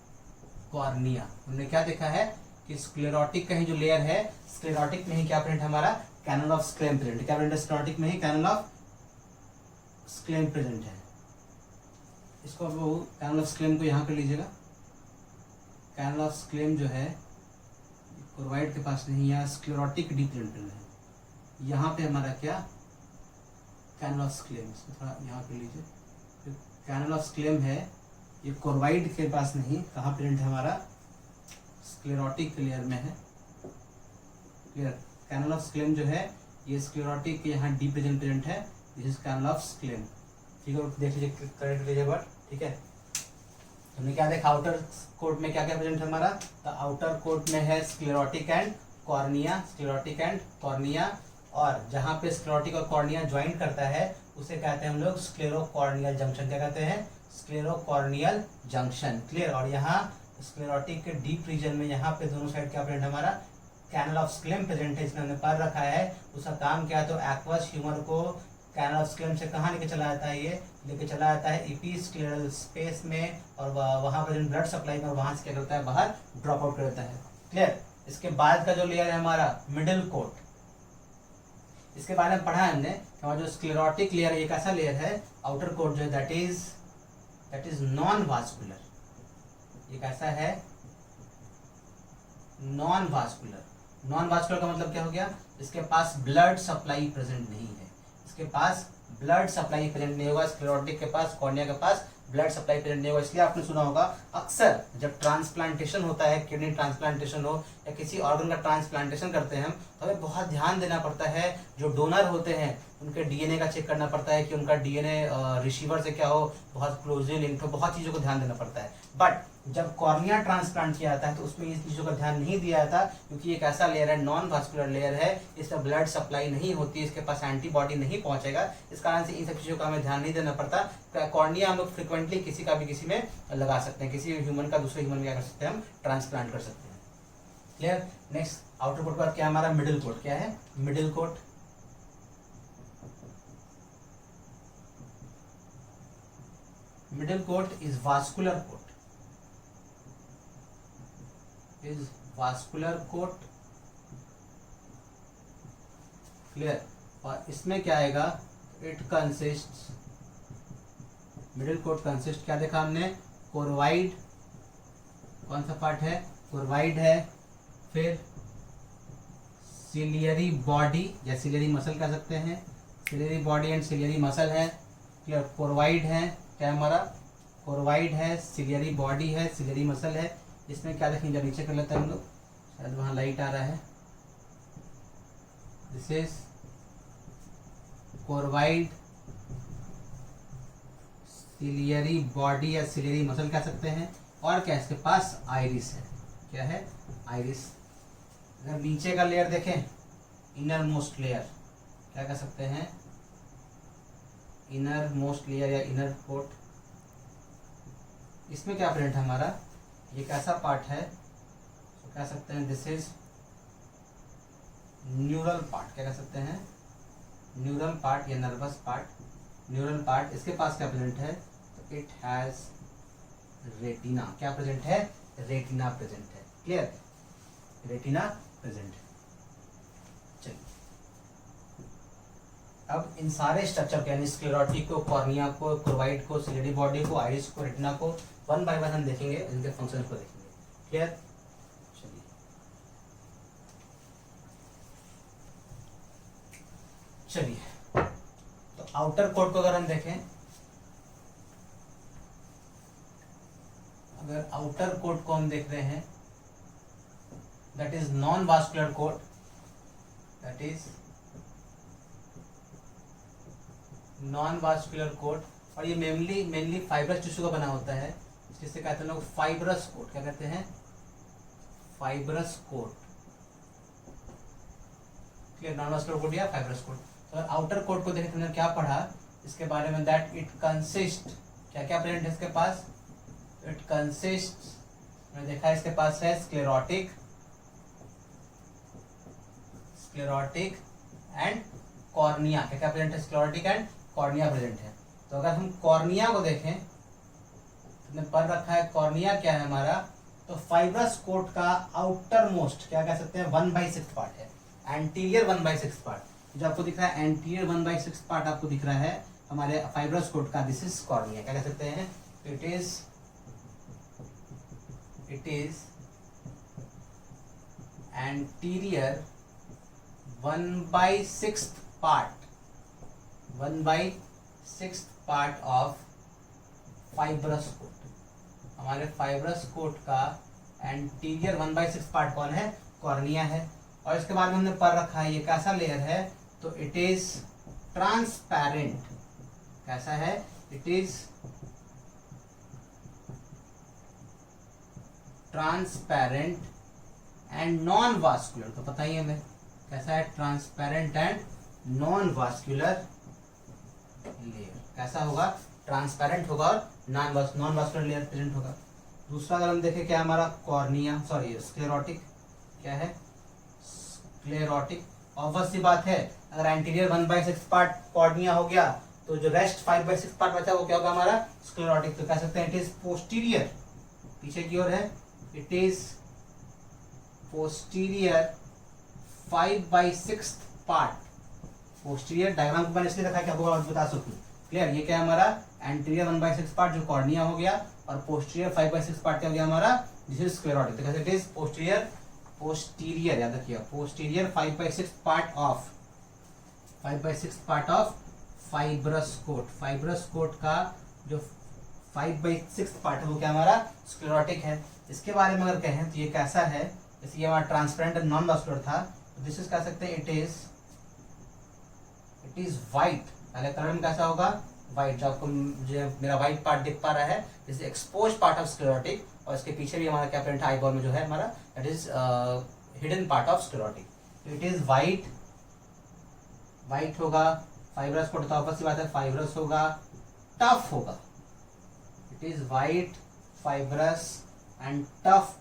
cornea. हमने क्या देखा है कि स्क्लेरोटिक का ही जो लेयर है, स्क्लेरोटिक में ही क्या प्रेजेंट हमारा, कैनल ऑफ स्क्लेम प्रेजेंट। क्या प्रेजेंट है, स्क्लेरोटिक में ही कैनल ऑफ स्क्लेम प्रेजेंट है। इसको कैनल ऑफ स्क्लेम को यहाँ पे लीजिएगा। कैनल ऑफ स्क्लेम जो है कोरवाइड के पास नहीं, यहाँ स्क्लेरोटिक डिप्रेंटल है। यहाँ पे हमारा क्या, कैनल ऑफ स्क्लेम, इसको थोड़ा यहाँ पे लीजिए। तो कैनल ऑफ स्क्लेम है, ये कोरवाइड के पास नहीं, कहाँ प्रेजेंट है हमारा, स्क्लेरोटिक लेयर में है। क्लियर। कैनल ऑफ स्क्लेम जो है ये स्क्लेरोटिक के यहाँ डी प्रेजेंट है। This is canal of Schlemm. ठीक है, देख लीजिए, करेक्ट लीजिए वर्ड। ठीक है, हमने क्या देखा, आउटर कोट में क्या क्या प्रेजेंट है हमारा, तो आउटर कोट में है sclerotic and cornea, sclerotic and cornea, और जहां पे स्क्लेरोटिक और कॉर्निया ज्वाइन करता है उसे कहते हैं हम लोग स्क्लेरोकॉर्नियल जंक्शन। क्या कहते हैं, स्क्लेरोकॉर्नियल जंक्शन। क्लियर। और यहाँ स्क्लेरोटिक के डीप रीजन में यहाँ पे दोनों साइड क्या प्रेजेंट हमारा, कैनल ऑफ स्क्लेम प्रेजेंट है। इसमें हमने पढ़ रखा है, उसका काम क्या है, तो एक्वस ह्यूमर को कैनल ऑफ स्क्लेम से कहाँ लेके चला जाता है, ये लेके चला जाता है इपीस्क्लेरल स्पेस में, और वहां पर ब्लड सप्लाई में, और वहां से क्या करता है, बाहर ड्रॉप आउट कर देता है। क्लियर। इसके बाद का जो लेयर है हमारा मिडिल कोट, इसके बारे में पढ़ा है हमने, हमारा जो स्क्लेरोटिक लेयर है ये कैसा लेयर है, आउटर कोट जो है दैट इज नॉन वास्कुलर। ये कैसा है, नॉन वास्कुलर। नॉन वास्कुलर का मतलब क्या हो गया, इसके पास ब्लड सप्लाई प्रेजेंट नहीं है, इसके पास ब्लड सप्लाई प्रेजेंट नहीं होगा स्क्लेरोटिक के पास, कॉर्निया के पास ब्लड सप्लाई प्रेजेंट नहीं होगा। इसलिए आपने सुना होगा अक्सर जब ट्रांसप्लांटेशन होता है, किडनी ट्रांसप्लांटेशन हो या किसी ऑर्गन का ट्रांसप्लांटेशन करते हैं हम, तो हमें बहुत ध्यान देना पड़ता है। जो डोनर होते हैं उनके डीएनए का चेक करना पड़ता है कि उनका डीएनए रिसीवर से क्या हो, बहुत क्लोजली लिंक्ड हो, बहुत चीज़ों को ध्यान देना पड़ता है। बट जब कॉर्निया ट्रांसप्लांट किया जाता है तो उसमें इन चीज़ों का ध्यान नहीं दिया जाता, क्योंकि एक ऐसा लेयर है, नॉन वास्कुलर लेयर है, इसमें ब्लड सप्लाई नहीं होती, इसके पास एंटीबॉडी नहीं पहुंचेगा। इस कारण से इन सब चीज़ों का हमें ध्यान नहीं देना पड़ता। कॉर्निया हम लोग फ्रिक्वेंटली किसी का भी किसी में लगा सकते हैं, किसी ह्यूमन का दूसरे ह्यूमन में क्या कर सकते हैं, हम ट्रांसप्लांट कर सकते हैं। क्लियर। नेक्स्ट आउटर कोट पर क्या हमारा मिडिल कोट, क्या है middle coat. Middle coat is vascular coat, is vascular coat. Clear. और इसमें क्या आएगा, it consist, middle coat consist क्या देखा हमने, कोरवाइड, कौन सा पार्ट है, कोरवाइड है, फिर सिलियरी बॉडी या सिलियरी मसल कह सकते हैं, ciliary body and ciliary muscle है। क्लियर। कोरवाइड है, क्या हमारा कोरवाइड है, सिलियरी बॉडी है, सिलियरी मसल है। इसमें क्या देखेंगे, जब नीचे कर लेते हैं हम लोग, शायद वहाँ लाइट आ रहा है, दिस इज कोरवाइड, सिलियरी बॉडी या सिलियरी मसल कह सकते हैं। और क्या इसके पास आइरिस है, क्या है आइरिस। अगर नीचे का लेयर देखें, इनर मोस्ट लेयर क्या कह सकते हैं, इनर मोस्ट लेयर या इनर कोट। इसमें क्या प्रेजेंट है हमारा, ये कैसा पार्ट है, तो कह सकते हैं दिस इज न्यूरल पार्ट, क्या कह सकते हैं न्यूरल पार्ट या नर्वस पार्ट, न्यूरल पार्ट। इसके पास क्या प्रेजेंट है, तो इट हैज रेटिना, क्या प्रेजेंट है, रेटिना प्रेजेंट है। क्लियर, रेटिना प्रेजेंट है। चलिए अब इन सारे स्ट्रक्चर यानी स्क्लेरोटिक को, कॉर्निया को, कोरवाइड को, सिलियरी बॉडी को, आइरिस को, रेटिना को वन बाय वन हम देखेंगे, इनके फंक्शंस को देखेंगे। क्लियर। चलिए तो आउटर कोट को अगर हम देखें, अगर आउटर कोट को हम देख रहे हैं, that is non vascular coat, that is non vascular coat. और ये मेनली फाइब्रस टिश्यू का बना होता है, जिसे कहते हैं लोग फाइब्रस कोट, क्या कहते हैं fibrous coat. Clear, non vascular coat या फाइब्रस कोट। तो आउटर कोट को देखें, हमने क्या पढ़ा इसके बारे में, दैट इट कंसिस्ट, क्या क्या प्रेजेंट है इसके पास, इट कंसिस्ट, मैंने देखा इसके पास है स्क्लेरोटिक, स्क्लेरोटिक एंड कॉर्निया, क्या क्या प्रेजेंट है, स्क्लेरोटिक एंड कॉर्निया प्रेजेंट है। तो अगर हम कॉर्निया को देखें, हमने पढ़ रखा है कॉर्निया क्या है हमारा, तो फाइब्रस कोट का आउटर मोस्ट क्या कह सकते हैं 1/6 पार्ट है, एंटीरियर 1/6 पार्ट। जो आपको दिख रहा है एंटीरियर 1/6 पार्ट आपको दिख रहा है हमारे फाइब्रस कोट का, दिस इज कॉर्निया, क्या कह सकते हैं, it is anterior 1/6 part, 1/6 part of fibrous coat. हमारे फाइब्रस कोट का एंटीरियर 1/6 पार्ट कौन है, कॉर्निया है। और इसके बाद में हमने पढ़ रखा है ये कैसा लेयर है, तो इट इज ट्रांसपेरेंट, कैसा है, it is transparent and non vascular. तो पता ही हमें कैसा है, transparent and non vascular layer. कैसा होगा, ट्रांसपेरेंट होगा और नॉन वास्कुलर लेयर प्रेजेंट होगा। दूसरा अगर हम देखें क्या हमारा कॉर्निया, सॉरी स्क्लेरोटिक, क्या है स्क्लेरोटिक। ऑब्वियस सी बात है, अगर एंटीरियर 1/6 पार्ट कॉर्निया हो गया तो जो रेस्ट 5/6 पार्ट बचा वो क्या होगा हमारा स्क्लेरोटिक। तो कह सकते हैं इट इज पोस्टीरियर, पीछे की ओर है, it is posterior 5/6 part. Posterior diagram को मैंने इसलिए रखा है कि आपको बता सकूं। क्लियर, ये क्या है हमारा एंटीरियर 1/6 पार्ट जो कॉर्निया हो गया, और पोस्टीरियर 5/6 पार्ट क्या हो गया हमारा, दिस इज स्क्लेरोटिक। तो कैसे इट इज पोस्टीरियर याद रखिए, posterior 5/6 part of fibrous coat. Fibrous coat का जो 5/6 पार्ट है वो क्या हमारा स्क्लेरोटिक है। इसके बारे में अगर कहें तो ये कैसा है, जैसे ये हमारा ट्रांसपेरेंट नॉन वास्कुलर था, तो दिस इज कह सकते हैं इट इज वाइट। पहले कलर में कैसा होगा, वाइट। जो आपको जो मेरा वाइट पार्ट दिख पा रहा है, this is exposed part of sclerotic. और इसके पीछे भी हमारा क्या प्रिंट है, आईबॉल में जो है हमारा, that is hidden part of sclerotic. तो इट इज वाइट, वाइट होगा। फाइब्रस कोट तो आपस की बात है, फाइब्रस होगा, टफ होगा। It is white, fibrous and tough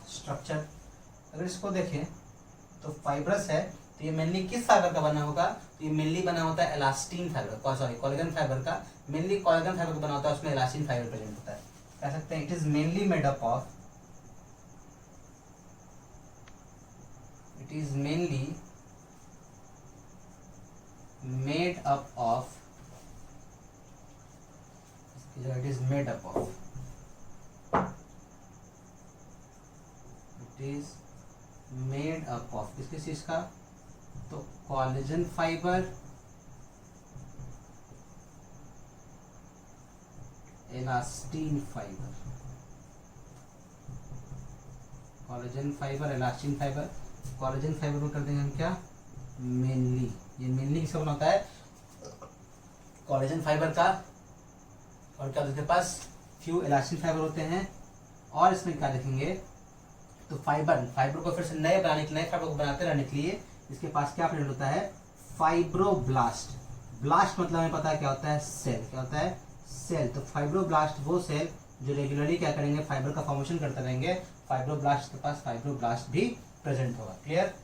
structure अगर इसको देखें तो फाइब्रस है, तो ये मेनली किस फाइबर का बना होगा, तो ये मेनली बना होता है एलास्टीन फाइबर, सॉरी कोलेजन फाइबर का। मेनली कोलेजन फाइबर का बना होता है, उसमें एलास्टीन फाइबर प्रेजेंट होता है। कह सकते हैं it is mainly made up of, it is mainly made up of, it is made up of, it is made up of किस चीज का, तो collagen fibre, elastin fibre, collagen fibre, elastin fibre. Collagen fibre में कर देंगे हम क्या, mainly, ये मेनली किसका बना होता है, कोलेजन फाइबर का। और क्या उसके पास फ्यू इलास्टिन फाइबर होते हैं। और इसमें क्या देखेंगे, तो फाइबर को फिर से नए फाइबर को बनाते रहने के लिए इसके पास क्या प्रेजेंट होता है, फाइब्रोब्लास्ट। ब्लास्ट मतलब हमें पता है क्या होता है, सेल। क्या होता है, सेल। तो फाइब्रोब्लास्ट वो सेल जो रेगुलरली क्या करेंगे, फाइबर का फॉर्मेशन करते रहेंगे। फाइब्रोब्लास्ट के पास फाइब्रोब्लास्ट भी प्रेजेंट होगा। क्लियर,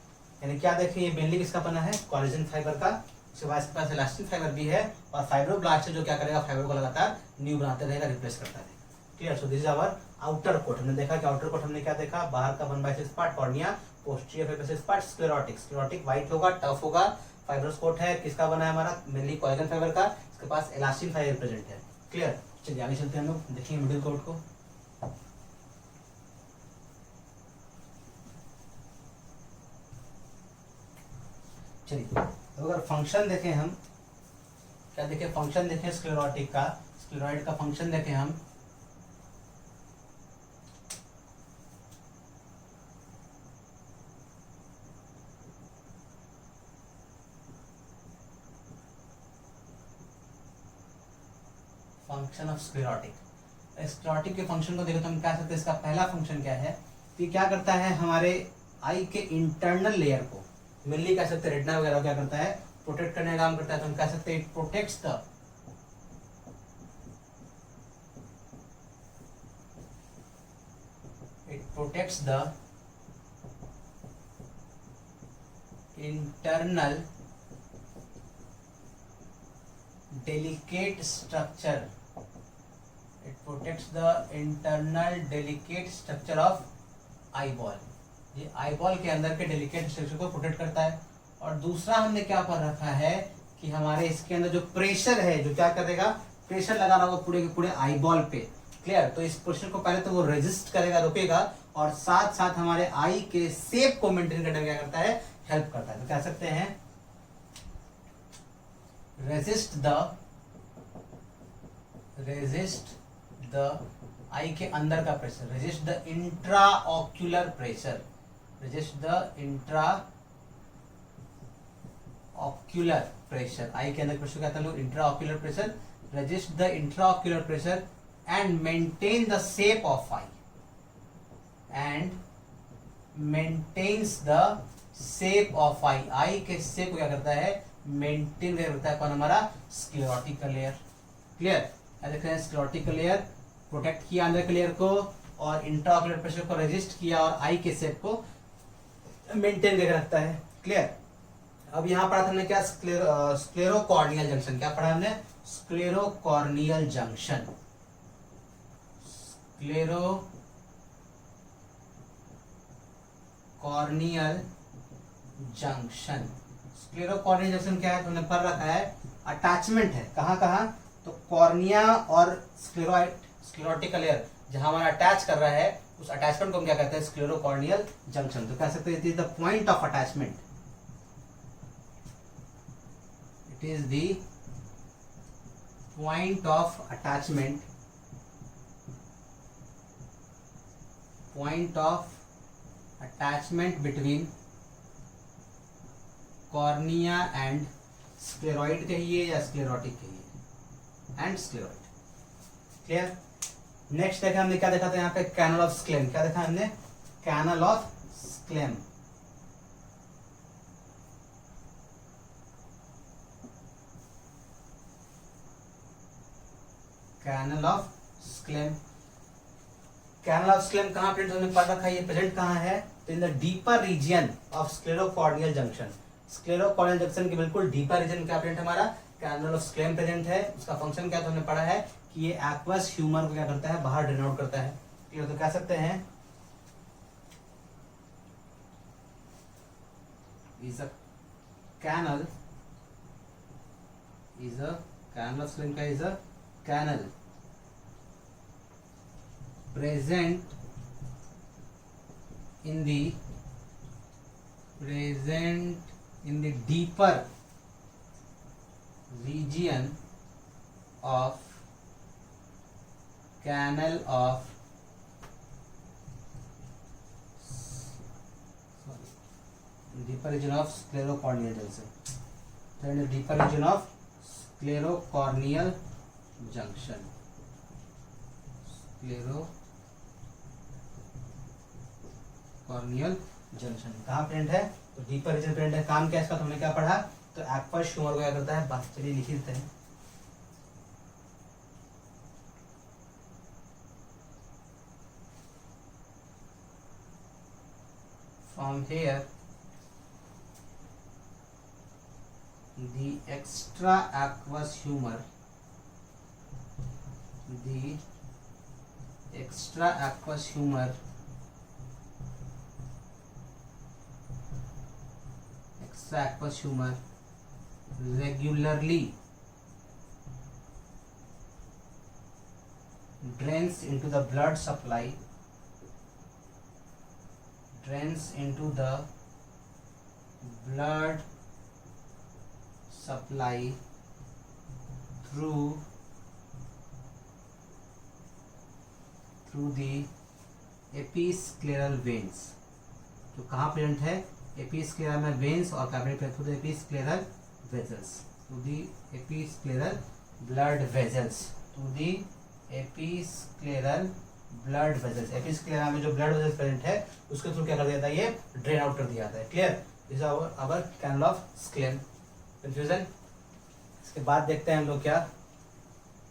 यानी क्या देखिए, ये मेनली किसका बना है, कोलेजन फाइबर का। उसके बाद इसके पास इलास्टिन फाइबर भी है, और फाइब्रोब्लास्ट है जो क्या करेगा, फाइबर को लगातार न्यू बनाते रहेगा, रिप्लेस करता रहेगा। Clear, so this is our outer coat. हमने देखा कि आउटर कोट हमने क्या देखा, बाहर का 1/6 part cornea, posterior 5/6 part sclerotic. Sclerotic white होगा, टफ होगा। फाइब्रस कोट है, किसका बना है हमारा, मेनली कोलेजन फाइबर का। इसके पास इलास्टिन फाइबर प्रेजेंट है। क्लियर, चलिए आगे चलते हैं हम लोग, देखिए मिडिल कोट को। चलिए, तो अगर फंक्शन देखें हम, क्या देखें, फंक्शन देखें स्क्लेरोटिक का, स्क्लेरॉइड का फंक्शन देखें हम, फंक्शन ऑफ स्क्लेरोटिक। स्क्लेरोटिक के फंक्शन को देखो तो हम क्या सकते हैं, इसका पहला फंक्शन क्या है, तो ये क्या करता है, हमारे आई के इंटरनल लेयर को, मेनली कह सकते हैं रेटिना वगैरह क्या करता है, प्रोटेक्ट करने का काम करता है। तो हम कह सकते हैं it protects the internal delicate structure, it protects the internal delicate structure of eyeball। ये आईबॉल के अंदर के डेलिकेट स्ट्रक्चर को प्रोटेक्ट करता है। और दूसरा हमने क्या पर रखा है कि हमारे इसके अंदर जो प्रेशर है, जो क्या करेगा, प्रेशर लगाना होगा पूरे के पूरे आईबॉल पे। क्लियर, तो इस प्रेशर को पहले तो वो रेजिस्ट करेगा, रुकेगा, और साथ साथ हमारे आई के शेप को मेंटेन करने में क्या करता है, हेल्प करता है। तो कह सकते हैं रेजिस्ट द आई के अंदर का pressure, resist the intraocular pressure, resist the intraocular pressure. Eye के अंदर प्रेशर कहते हैं लोग intraocular pressure, resist the intraocular pressure and maintain the shape of eye, and maintains the shape of eye. Eye के shape को क्या करता है, मेंटेन करता है। कौन, हमारा स्क्लेरोटिक लेयर। क्लियर, देख रहे हैं, स्क्लेरोटिक लेयर प्रोटेक्ट किया अंदर के लेयर को, और इंट्राऑक्यूलर प्रेशर को रेजिस्ट किया, और आई के शेप को मेंटेन करके रखता है। क्लियर, अब यहाँ पढ़ा था हमने क्या, स्क्लेरोकॉर्नियल जंक्शन। क्या पढ़ा हमने, स्क्लेरोकॉर्नियल junction, sclerocorneal junction. Sclerocorneal junction क्या है, तुमने पढ़ रखा है, अटैचमेंट है। कहाँ कहाँ, तो कॉर्निया और स्क्लेरॉइड स्क्लेरोटिक लेयर जहां हमारा अटैच कर रहा है, उस अटैचमेंट को हम क्या कहते हैं, स्क्लेरोकॉर्नियल जंक्शन। तो कह सकते हैं it is the point of attachment, it is the point of attachment, point of attachment between cornea and scleroid कहिए या स्क्लेरोटिक कहिए, एंड स्क्लेरॉइड। क्लियर। नेक्स्ट देखा हमने, क्या देखा था यहाँ पे, कैनल ऑफ स्क्लेम। क्या देखा हमने, canal of Schlemm. Canal of Schlemm, canal of Schlemm कहाँ प्रेजेंट, हमने पढ़ रखा है, ये प्रेजेंट कहाँ है, तो in the deeper region of sclerocorneal junction. Sclerocorneal junction के बिल्कुल डीपर रीजन क्या प्रेजेंट हमारा, कैनल ऑफ स्क्लेम प्रेजेंट है। उसका फंक्शन क्या, तो हमने पढ़ा है कि ये एक्वस ह्यूमर को क्या करता है, बाहर ड्रेन आउट करता है। क्लियर। तो कह सकते हैं is a canal, is a canal of Schlemm का is a canal present in the deeper region of canal of deeper region of sclerocorneal junction, then the deeper region of sclerocorneal junction, sclerocorneal junction कहाँ present है, तो deeper region present है। काम क्या इसका, तो हमने क्या पढ़ा, तो एक्वस ह्यूमर को क्या करता है, बस चलिए लिख देते हैं। From here the extra aqueous humor, the extra aqueous humor regularly drains into the blood supply, drains into the blood supply through the episcleral veins. तो कहाँ प्रेजेंट है, एपीस्क्लेरा में वेन्स, और क्या present through the episcleral vessels, through the episcleral blood vessels, through the episcleral blood vessels. Episclera में जो blood vessels present है उसके थ्रू क्या कर दिया जाता है, ये ड्रेन आउट कर दिया जाता है। Clear. This is our canal of Schlemm. Confusion. इसके बाद देखते हैं हम लोग क्या,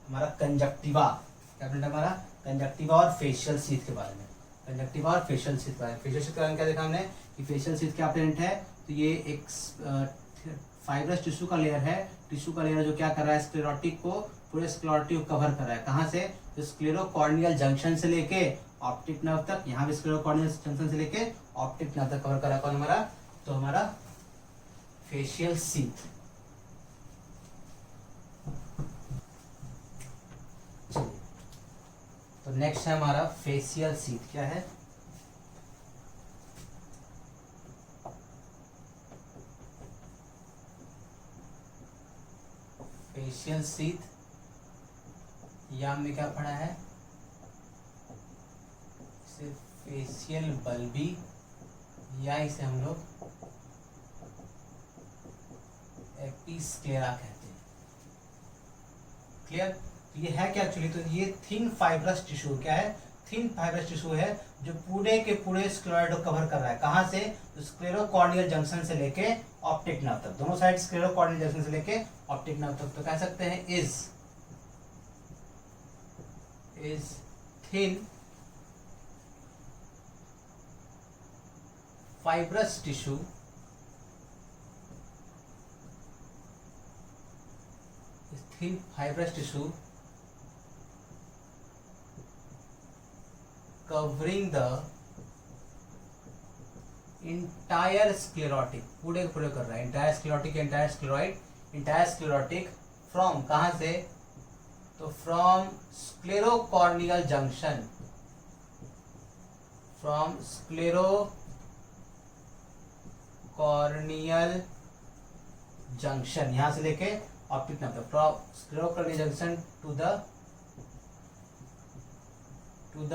हमारा कंजक्टिवा। क्या प्रेजेंट है हमारा, कंजक्टिवा और फेशियल सीथ के बारे में। कंजक्टिवा और फेशियल सीथ के बारे में, फेशियल सीथ के बारे में क्या देखा हमने कि फेशियल सीथ क्या प्रेजेंट है, तो ये एक फाइब्रस टिश्यू का लेयर है, टिश्यू का लेयर जो क्या कर रहा है, स्क्लेरोटिक को, पूरे स्क्लेरोटिक को कवर कर रहा है। कहाँ से, तो स्क्लेरोकॉर्नियल जंक्शन से लेके ऑप्टिक नर्व तक, यहाँ भी स्क्लेरोकॉर्नियल जंक्शन से लेके ऑप्टिक नर्व तक कवर कर रहा है। कौन हमारा, तो हमारा फेशियल सीथ। तो नेक्स्ट है हमारा फेशियल सीथ। क्या है, फेशियल सीथ, या हमने क्या पढ़ा है, इसे फेशियल बल्बी, या इसे हम लोग एपीस्क्लेरा कहते हैं। क्लियर। तो ये है क्या एक्चुअली, तो ये थिन फाइब्रस टिश्यू, क्या है, थिन फाइब्रस टिश्यू है जो पूरे के पूरे स्क्लेरोइड को कवर कर रहा है। कहाँ से, तो स्क्लेरोकॉर्नियल जंक्शन से लेके ऑप्टिक नर्व तक, दोनों साइड स्क्लेरोकॉर्नियल जंक्शन से लेके ऑप्टिक नर्व तक। तो कह सकते हैं is thin fibrous tissue thin fibrous tissue covering the entire sclerotic, पूरे पूरे कर रहा है, entire sclerotic, entire scleroid, entire sclerotic from कहाँ से, तो from sclerocorneal junction, from sclerocorneal junction, यहां से लेके ऑप्टिक नर्व तक, from sclerocorneal junction to the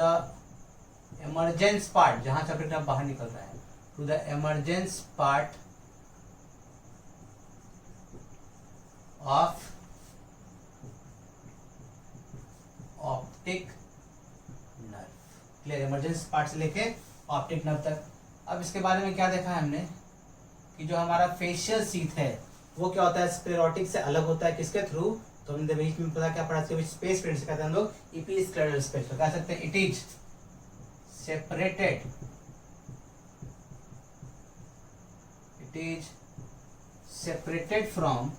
emergence part, जहां से ऑप्टिक नर्व बाहर निकल रहा है, to the emergence part of optic nerve. Clear, emergency part से लेके ऑप्टिक नर्व तक। अब इसके बारे में क्या देखा है हमने कि जो हमारा फेशियल सीथ है वो क्या होता है, स्क्लेरोटिक से अलग होता है, किसके थ्रू, तो हमने बीच में पता क्या पढ़ा, स्पेस फ्रेंड से कहते हैं हम लोग इपीस्क्लेरल स्पेस, तो कह सकते हैं it is separated, it is separated from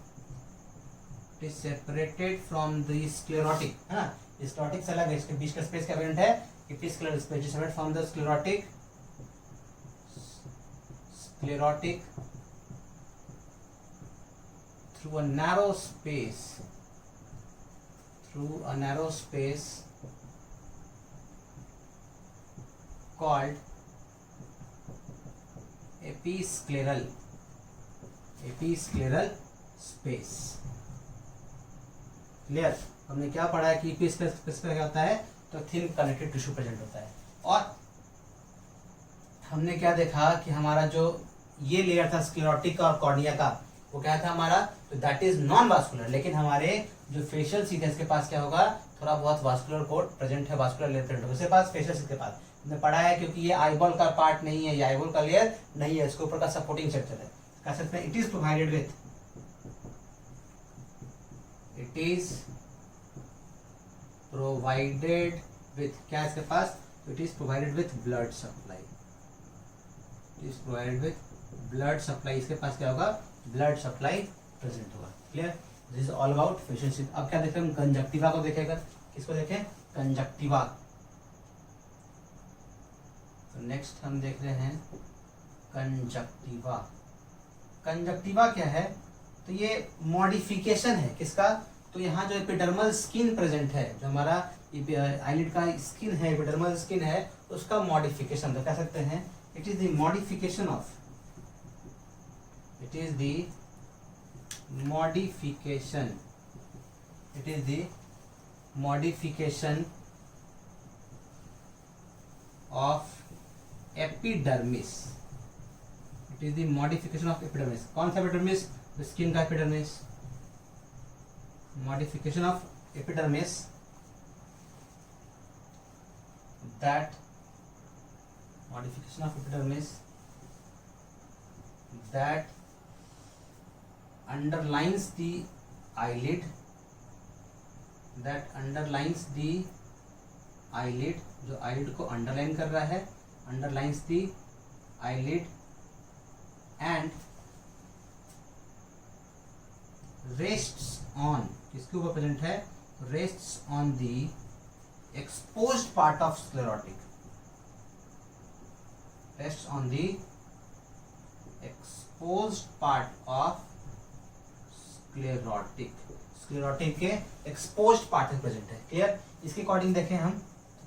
the sclerotic, है ना, स्क्लेरोटिक से अलग है, इसके बीच का स्पेस क्या वेरिएंट है, episcleral space, separate from the sclerotic through a narrow space called episcleral space। Clear, हमने क्या पढ़ा है कि episcleral space में क्या होता है, तो थिन कनेक्टेड टिश्यू प्रेजेंट होता है। और हमने क्या देखा कि हमारा जो ये लेयर था स्क्लेरोटिक और कॉर्निया का, वो क्या था हमारा, तो दैट इज नॉन वास्कुलर, लेकिन हमारे जो फेशियल सीथ है इसके पास क्या होगा, थोड़ा बहुत वास्कुलर कोट प्रेजेंट है, वास्कुलर लेयर प्रेजेंट होगा इसके पास, फेशियल सीथ के पास। हमने पढ़ा है क्योंकि ये आईबॉल का पार्ट नहीं है, ये आईबॉल का लेयर नहीं है, इसके ऊपर का सपोर्टिंग स्ट्रक्चर है, कह सकते हैं इट इज प्रोवाइडेड विथ क्या है इसके पास, it is provided with blood supply, it is provided with blood supply, इसके पास क्या होगा, ब्लड सप्लाई प्रेजेंट होगा। Clear, this is all about fascial sheath. अब क्या देखते हैं, कंजक्टिवा को देखेगा, किसको देखें, कंजक्टिवा। तो नेक्स्ट हम देख रहे हैं कंजक्टिवा। कंजक्टिवा क्या है, तो ये मॉडिफिकेशन है किसका, तो यहाँ जो एपिडर्मल स्किन प्रेजेंट है, जो हमारा आईलिड का स्किन है, एपिडर्मल स्किन है, उसका मॉडिफिकेशन, तो कह सकते हैं it is the modification of, it is the modification of epidermis, it is the modification of epidermis। कौन सा एपिडर्मिस, स्किन का epidermis, modification of epidermis that underlines the eyelid, जो eyelid को अंडरलाइन कर रहा है, underlines the eyelid and rests on, किसके ऊपर प्रेजेंट है, rests on the exposed part of sclerotic, rests on the exposed part of sclerotic के exposed part में प्रेजेंट है। क्लियर, इसके अकॉर्डिंग देखें हम,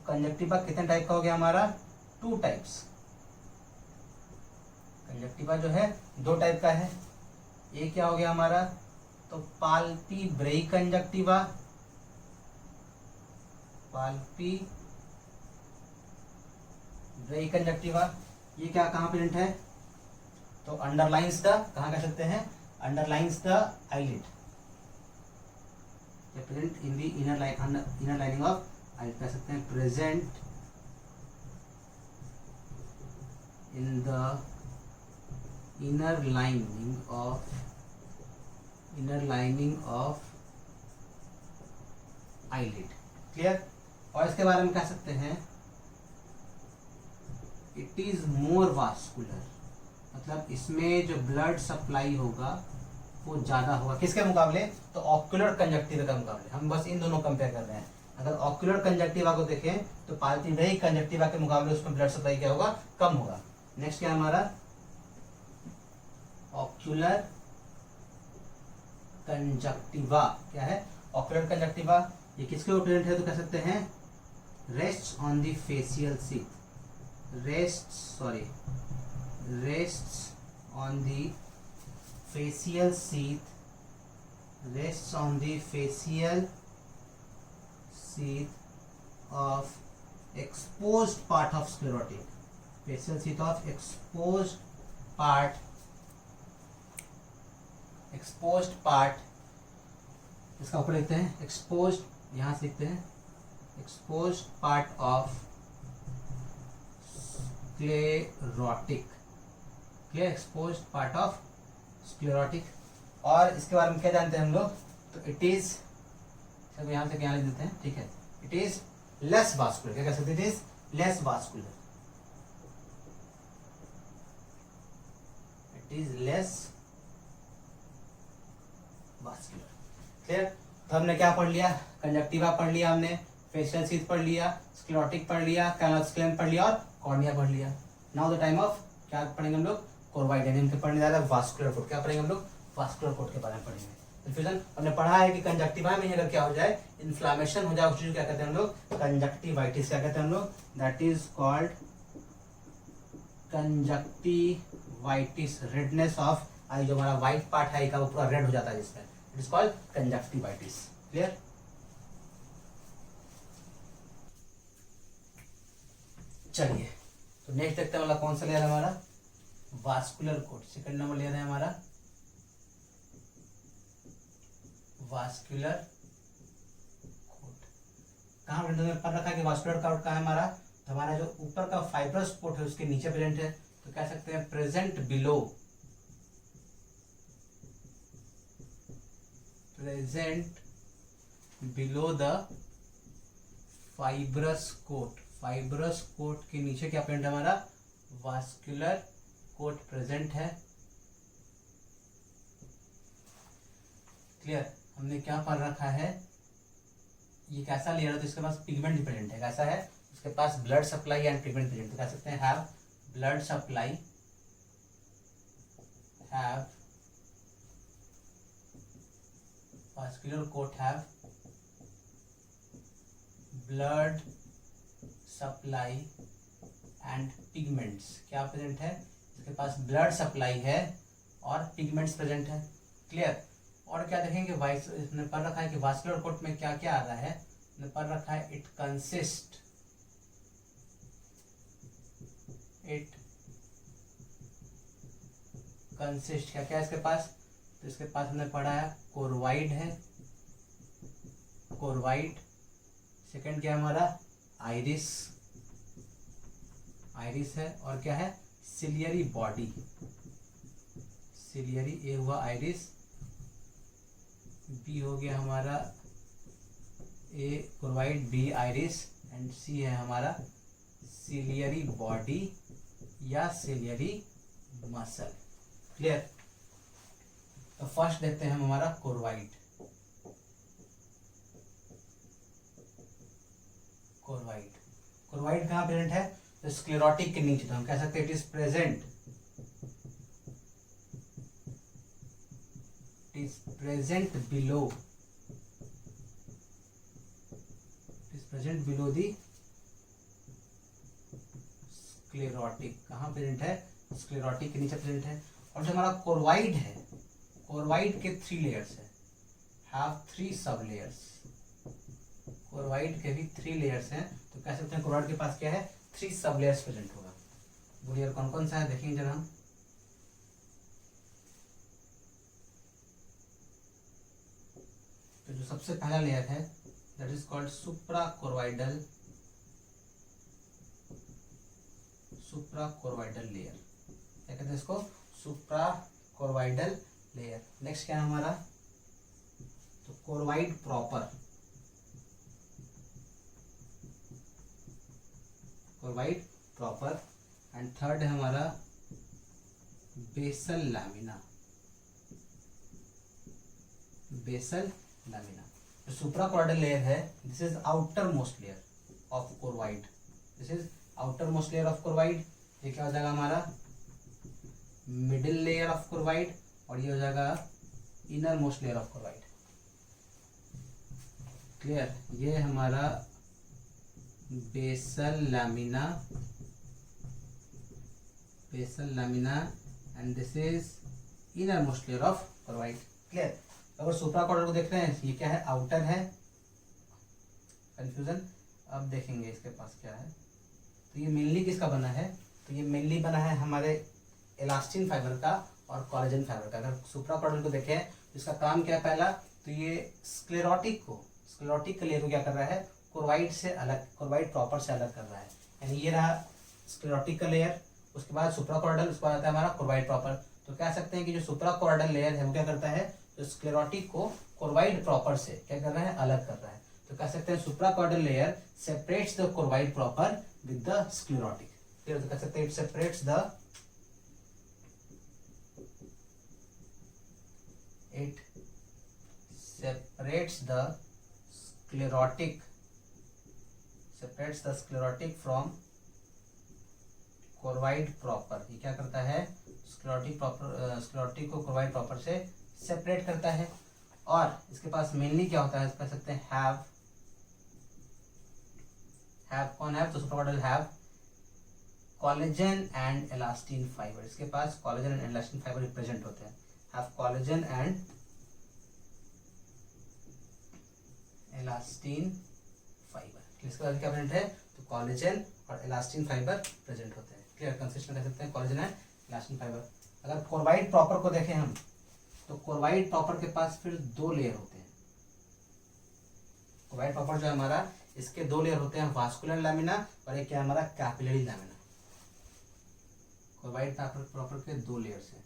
कंजक्टिवा कितने टाइप का हो गया हमारा, 2 टाइप्स। कंजक्टिवा जो है 2 टाइप का है, ये क्या हो गया हमारा, तो पाल्पीब्रेई कंजक्टिवा, पाल्पीब्रेई कंजक्टिवा, ये क्या कहाँ प्रेजेंट है, तो अंडरलाइंस द, कहाँ कह सकते हैं, underlines the eyelid, present in the inner lining of eyelid, कह सकते हैं present in the inner lining of eyelid। Clear, और इसके बारे में कह सकते हैं it is more vascular, मतलब इसमें जो ब्लड सप्लाई होगा वो ज्यादा होगा, किसके मुकाबले, तो ऑक्यूलर कंजक्टिवा के मुकाबले। हम बस इन दोनों कंपेयर कर रहे हैं। अगर ऑक्यूलर कंजक्टिवा को देखें तो पाल्पीब्रेई कंजक्टिवा के मुकाबले उसमें ब्लड सप्लाई क्या होगा, कम होगा। नेक्स्ट क्या हमारा, ऑक्यूलर कंजक्टिवा, क्या है, ऑक्यूलर कंजक्टिवा, ये किसके ऊपर प्रेजेंट है तो कह सकते हैं rest on the facial sheath, rest on the facial sheath, rests on the facial sheath of exposed part of sclerotic, facial sheath of exposed part इसका ऊपर लिखते हैं exposed, यहाँ से लिखते हैं exposed part of sclerotic, clear, exposed part of sclerotic. और इसके बारे में क्या जानते हैं हम लोग, तो इट इज, सब यहाँ से क्या लिख देते हैं, ठीक है, इट इज लेस वास्कुलर, क्या कह सकते हैं, it is less vascular, it is less vascular. Clear. तो हमने क्या पढ़ लिया, कंजक्टिवा पढ़ लिया, हमने फेशियल शीथ पढ़ लिया, स्क्लेरोटिक पढ़ लिया, कैनास्क्लेम पढ़ लिया और कॉर्निया पढ़ लिया। नाउ द टाइम ऑफ क्या पढ़ेंगे हम लोग, कोर्वाइड, यानी हम पढ़ने जा रहे हैं वास्कुलर कोट। क्या पढ़ेंगे हम लोग, वास्कुलर कोट के बारे में पढ़ेंगे। कन्फ्यूजन, हमने पढ़ा है कि कंजक्टिवा में अगर क्या हो जाए, इन्फ्लामेशन हो जाए, उस चीज क्या कहते हैं हम लोग, कंजक्टिवाइटिस। क्या कहते हैं हम लोग, that is called conjunctivitis. Redness of eye, जो हमारा व्हाइट पार्ट है का वो पूरा रेड हो जाता है जिसमें, it is called conjunctivitis. Clear. चलिए तो नेक्स्ट देखते हैं वाला कौन सा लेयर है हमारा, vascular coat. Second number layer है हमारा वास्कुलर कोट। कहाँ पर रखा है कि वास्कुलर कोट कहाँ है हमारा, तो हमारा जो ऊपर का फाइब्रस कोट है उसके नीचे प्रेजेंट है, तो कह सकते हैं present below the fibrous coat. Fibrous coat के नीचे क्या प्रेजेंट है हमारा, वास्कुलर कोट प्रेजेंट है। क्लियर। हमने क्या पढ़ रखा है, ये कैसा लेयर है, तो इसके पास पिगमेंट प्रेजेंट है। कैसा है, उसके पास blood supply and pigment present, तो कह सकते हैं have blood supply, have vascular coat have blood supply and pigments. क्या प्रेजेंट है, इसके पास ब्लड सप्लाई है और पिगमेंट्स प्रेजेंट है। क्लियर। और क्या देखेंगे, इसने पढ़ रखा है कि वास्कुलर कोट में क्या क्या आ रहा है, इसने पढ़ रखा है इट कंसिस्ट क्या क्या है इसके पास, तो इसके पास हमने पढ़ा है कोरवाइड है, कोरवाइड। सेकंड क्या है हमारा, आइरिस है, और क्या है, सिलियरी बॉडी, सिलियरी, ए हुआ आइरिस, बी हो गया हमारा ए कोरवाइड, बी आइरिस, एंड सी है हमारा सिलियरी बॉडी या सिलियरी मसल। क्लियर। तो फर्स्ट देखते हैं हम हमारा कोरवाइड। कोरवाइड कहाँ प्रेजेंट है, तो स्क्लेरोटिक के नीचे, तो हम कह सकते हैं it is present below the sclerotic. कहाँ प्रेजेंट है, स्क्लेरोटिक के नीचे प्रेजेंट है। और जो हमारा कोरवाइड है, कोरवाइड के 3 लेयर्स है, हैव 3 सब लेयर्स। कोरवाइड के भी 3 लेयर्स हैं, तो कह सकते हैं कोरवाइड के पास क्या है, 3 सब लेयर्स प्रेजेंट होगा। बोलिए कौन कौन सा है, देखेंगे जरा हम। तो जो सबसे पहला लेयर है दैट इज कॉल्ड सुप्राकोरवाइडल लेयर। क्या कहते हैं इसको, सुप्राकोरवाइडल लेयर। नेक्स्ट क्या है हमारा, तो choroid proper, choroid proper. And third है हमारा बेसल लैमिना, बेसल लैमिना। जो सुप्राकोरवाइडल लेयर है, this is outermost layer of choroid, this is outermost layer of choroid. ये क्या हो जाएगा हमारा मिडिल लेयर ऑफ कोरवाइड, और ये हो जाएगा inner most layer of choroid. Clear, ये हमारा basal lamina and this is inner most layer of choroid. Clear, अगर सुप्राकॉर्डल को देख रहे हैं, ये क्या है, आउटर है, कंफ्यूजन। अब देखेंगे इसके पास क्या है। तो ये मेनली किसका बना है, तो ये मेनली बना है हमारे इलास्टिन फाइबर का और कोलेजन फाइबर का। अगर सुप्राकॉर्डल को देखें तो इसका काम क्या है, पहला तो ये स्क्लेरोटिक लेयर को क्या कर रहा है, कोरवाइट से अलग, कोरवाइट प्रॉपर से अलग कर रहा है। यानी ये रहा स्क्लेरोटिक का लेयर, उसके बाद सुप्राकॉर्डल, उसके बाद आता है हमारा कोरवाइट प्रॉपर। तो कह सकते हैं कि जो सुप्राकॉर्डल लेयर है वो क्या करता है, जो स्क्लेरोटिक को कोरवाइट प्रॉपर से क्या कर रहा है, अलग कर रहा है। तो कह सकते हैं suprachoroidal layer separates the choroid proper with the sclerotic. तो कह सकते हैं it separates the sclerotic from choroid proper. ये क्या करता है, स्क्लेरोटिक को कोरवाइट प्रॉपर से सेपरेट करता है। और इसके पास मेनली क्या होता है, कह सकते हैं हैव कौन है, तो suprachoroidal have collagen and elastin fibre. इसके पास collagen and elastin fibre present होते हैं, have collagen and elastin fibre. इसके बाद क्या प्रेजेंट है, तो कोलेजन और इलास्टिन फाइबर प्रेजेंट होते हैं। क्लियर, कंसिस्टेंट कह सकते हैं कोलेजन एंड इलास्टिन फाइबर। अगर कोरवाइट प्रॉपर को देखें हम, तो कोरवाइट प्रॉपर के पास फिर दो लेयर होते हैं। कोरवाइट प्रॉपर जो है हमारा, इसके दो लेयर होते हैं, वास्कुलर लैमिना और एक क्या हमारा कैपिलरी लैमिना। कोरवाइट प्रॉपर के दो लेयर्स हैं,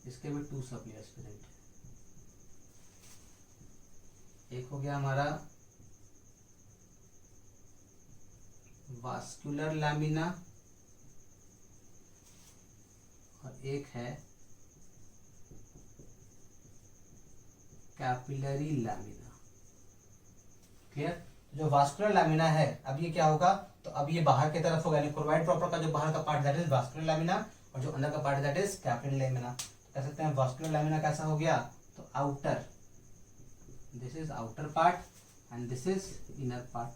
इसके भी 2 सब लेयर्स प्रेजेंट है। एक हो गया हमारा वास्कुलर लैमिना और एक है कैपिलरी लैमिना। क्लियर, जो वास्कुलर लैमिना है, अब ये क्या होगा, तो अब ये बाहर की तरफ होगा, यानी कोरवाइट प्रॉपर का जो बाहर का part that is vascular lamina और जो अंदर का part that is capillary lamina. कह सकते हैं वास्कुलर लैमिना कैसा हो गया, तो outer, this is outer part and this is inner part.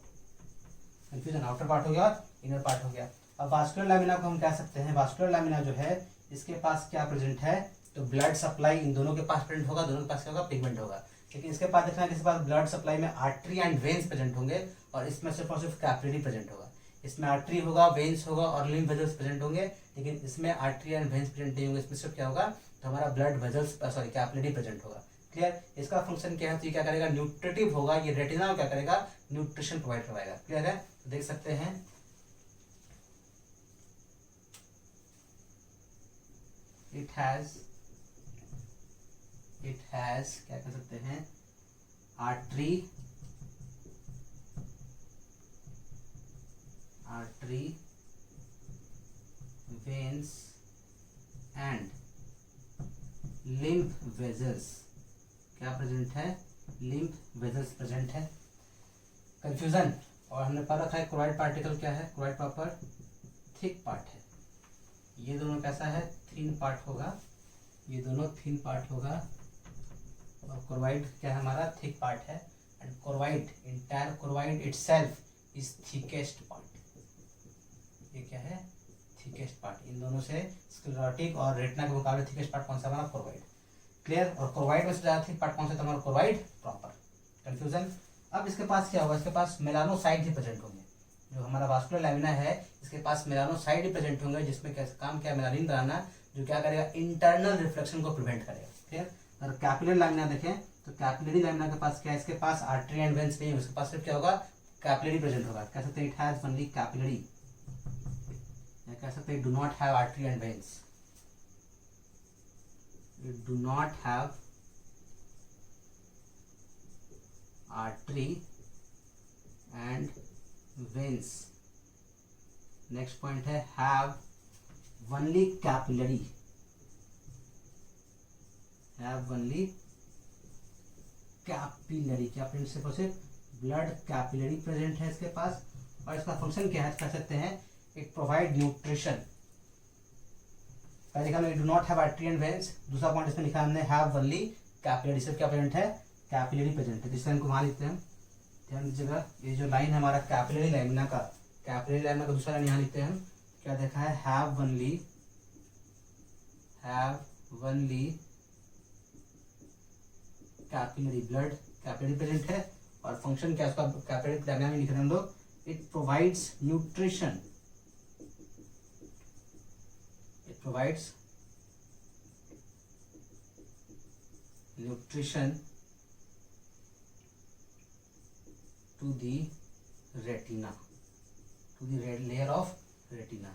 Confusion, outer part हो गया और इनर पार्ट हो गया। अब वास्कुलर लैमिना को हम कह सकते हैं, वास्कुलर लैमिना जो है इसके पास क्या प्रेजेंट है, तो ब्लड सप्लाई इन दोनों के पास प्रेजेंट होगा, दोनों के पास क्या होगा, पिगमेंट होगा। लेकिन इसके पास देखना है कि इसके पास ब्लड सप्लाई में आर्टरी एंड वेन्स प्रेजेंट होंगे और इसमें सिर्फ और सिर्फ कैपिलरी प्रेजेंट होगा। इसमें आर्टरी होगा, वेन्स होगा और लिम्फ वेजल्स प्रेजेंट होंगे, लेकिन इसमें आर्टरी एंड वेन्स प्रेजेंट नहीं होंगे। इसमें सिर्फ क्या होगा, तो हमारा blood vessels sorry capillary present होगा। क्लियर, इसका फंक्शन क्या है, तो ये क्या करेगा, न्यूट्रिटिव होगा, ये रेटिना क्या करेगा, न्यूट्रिशन प्रोवाइड करवाएगा। क्लियर है, तो देख सकते हैं इट हैज क्या कह सकते हैं, artery veins and lymph vessels. क्या प्रेजेंट है, लिम्फ वेजल्स प्रेजेंट है। कंफ्यूजन, और हमने पढ़ रखा है क्लोराइड पार्टिकल क्या है, क्लोराइड प्रॉपर थिक पार्ट है, ये दोनों कैसा है, थिन पार्ट होगा, ये दोनों थिन पार्ट होगा और क्लोराइड क्या है हमारा, थिक पार्ट है। And chloride, entire chloride itself is thickest part. ये क्या है, थिकेस्ट पार्ट। इन दोनों से स्क्लेरोटिक और रेटिना के मुकाबले थिकेस्ट पार्ट कौन सा हमारा, क्लोराइड। क्लियर, और क्लोराइड में से ज्यादा थिक पार्ट कौन सा, हमारा क्लोराइड प्रॉपर। कंफ्यूजन, अब इसके पास क्या होगा, इसके पास मेलानोसाइट ही प्रेजेंट होंगे। जो हमारा वास्कुलर लैमिना है इसके पास मेलानोसाइट ही प्रेजेंट होंगे, जिसमें क्या काम क्या है, मेलानिन बनाना, जो क्या करेगा, इंटरनल रिफ्लेक्शन को प्रिवेंट करेगा। क्लियर, अगर कैपिलरी लैमिना देखें तो कैपिलरी लैमिना के पास क्या है, इसके पास आर्टरी एंड वेन्स नहीं है, उसके पास सिर्फ क्या होगा, कैपिलरी प्रेजेंट होगा। कह सकते हैं इट हैज ओनली कैपिलरी, या कह सकते हैं do not have artery and veins, it do not have artery and veins. Next point है have only capillary, have only capillary. क्या प्रेजेंट, सिर्फ और सिर्फ ब्लड कैपिलरी प्रेजेंट है इसके पास। और इसका फंक्शन क्या है, कह सकते हैं इट प्रोवाइड न्यूट्रिशन। पहले लिखा हमने do not have artery and veins, दूसरा पॉइंट इसमें लिखा हमने हैव ओनली कैपिलरी, सिर्फ क्या प्रेजेंट है, कैपिलरी प्रेजेंट है। जिससे हमको वहां लिखते हैं ध्यान दीजिएगा, ये जो लाइन है हमारा कैपिलरी लैमिना का, कैपिलरी लैमिना का दूसरा लाइन यहाँ लिखते हैं हम, क्या देखा है, have only capillary blood, capillary present है, और फंक्शन क्या उसका कैपिलरी लैमिना में लिख रहे हैं हम लोग, it provides nutrition, to the retina, to the red layer of retina,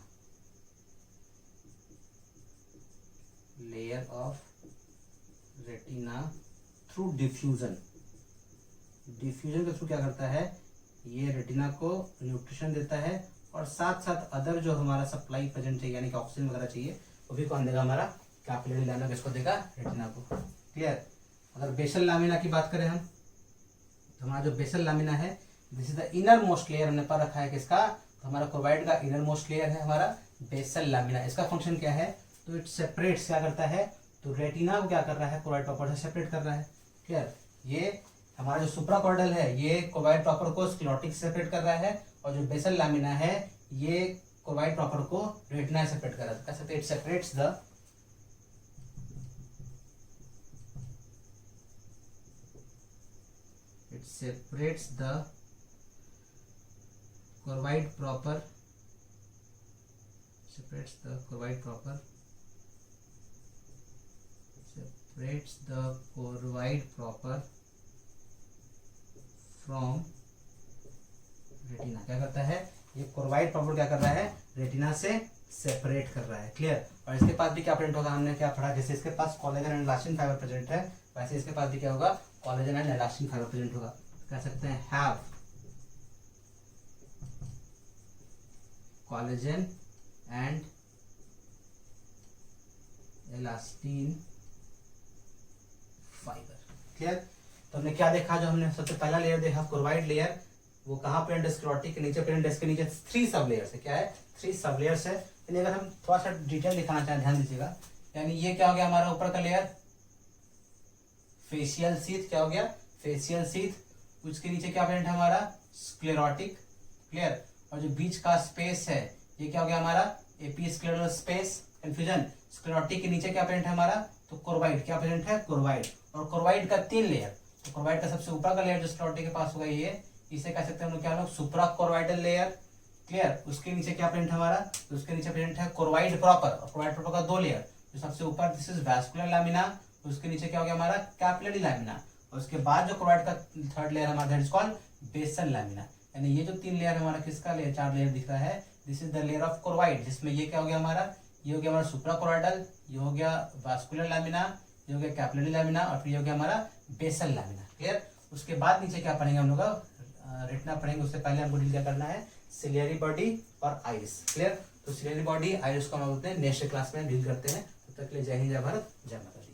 through diffusion के थ्रू क्या करता है, ये रेटिना को न्यूट्रिशन देता है, और साथ साथ अदर जो हमारा सप्लाई प्रेजेंट चाहिए यानी कि ऑक्सीजन वगैरह चाहिए वो भी कौन देगा, हमारा कैपिलरी लैमिना किसको देगा, रेटिना को। क्लियर। अगर बेसल लामिना की बात करें हम, तो हमारा जो बेसल लामिना है, this is the inner most layer, हमने पर रखा है किसका, तो हमारा क्रोवाइड का इनर मोस्ट लेयर है हमारा बेसल लामिना। इसका फंक्शन क्या है, तो इट सेपरेट्स, क्या करता है, तो रेटिना को क्या कर रहा है, क्रोवाइड प्रॉपर से सेपरेट कर रहा है। क्लियर। ये हमारा जो सुप्राकॉर्डल है ये क्रोवाइड प्रॉपर को स्क्लेरोटिक से सेपरेट कर रहा है, और जो बेसल लामिना है ये क्रोवाइड प्रॉपर को रेटिना से सेपरेट कर रहा है। कह सकते हैं it separates the choroid proper, from retina. क्या करता है, ये क्रोवाइड प्रॉपर क्या कर रहा है, रेटिना से सेपरेट कर रहा है। क्लियर। और इसके पास भी क्या प्रेजेंट होगा, हमने क्या पढ़ा, जैसे इसके पास collagen and elastin fibre present है, वैसे इसके पास भी क्या होगा, collagen and elastin fibre present होगा। कह सकते हैं have collagen and elastin fibre. Clear. तो हमने क्या देखा, जो हमने सबसे पहला लेयर देखा क्रोवाइड लेयर, वो कहाँ प्रेजेंट है, स्क्लेरोटिक के नीचे प्रेजेंट है, इसके नीचे 3 सब लेयर्स है। क्या है, 3 सब लेयर्स है। यानी अगर हम थोड़ा सा डिटेल दिखाना चाहें, ध्यान दीजिएगा, यानी ये क्या हो गया हमारा ऊपर का लेयर फेशियल सीथ, क्या हो गया, फेशियल सीथ। उसके नीचे क्या प्रेजेंट है हमारा, स्क्लेरोटिक। क्लियर। और जो बीच का स्पेस है ये क्या हो गया हमारा, एपीस्क्लेरल स्पेस। कंफ्यूजन। स्क्लेरोटिक के नीचे क्या प्रेजेंट है हमारा, तो क्रोवाइड। क्या प्रेजेंट है, क्रोवाइड। और क्रोवाइड का 3 लेयर, तो क्रोवाइड का सबसे ऊपर का लेयर जो स्क्लेरोटिक के पास होगा ये, इसे कह सकते हैं हम लोग, क्या लोग, सुप्रा कोरोइडल लेयर। क्लियर। उसके नीचे क्या प्रेजेंट है हमारा, तो उसके नीचे प्रेजेंट है क्रोवाइड प्रॉपर, और क्रोवाइड प्रॉपर का 2 लेयर, जो सबसे ऊपर दिस इज वैस्कुलर लैमिना, उसके नीचे क्या हो गया हमारा, कैपिलरी लैमिना, और उसके बाद जो क्रोवाइड का 3rd लेयर हमारा that is called basal lamina. यानी ये जो 3 लेयर हमारा किसका लेयर, 4 लेयर दिख रहा है, this is the layer of choroid, जिसमें ये क्या हो गया हमारा, ये हो गया हमारा सुप्रा कोरोइडल, ये हो गया वैस्कुलर लैमिना, ये हो गया कैपिलरी लैमिना, और फिर ये हो गया हमारा बेसल लैमिना। क्लियर। उसके बाद नीचे क्या पढ़ेंगे हम लोग, रेटिना पढ़ेंगे। उससे पहले हमको डील क्या करना है, सिलियरी बॉडी और आइरिस। क्लियर। तो सिलियरी बॉडी, आइरिस को हम बोलते हैं नेक्स्ट क्लास में डील करते हैं। तब तक के लिए जय हिंद, जय भारत, जय माता।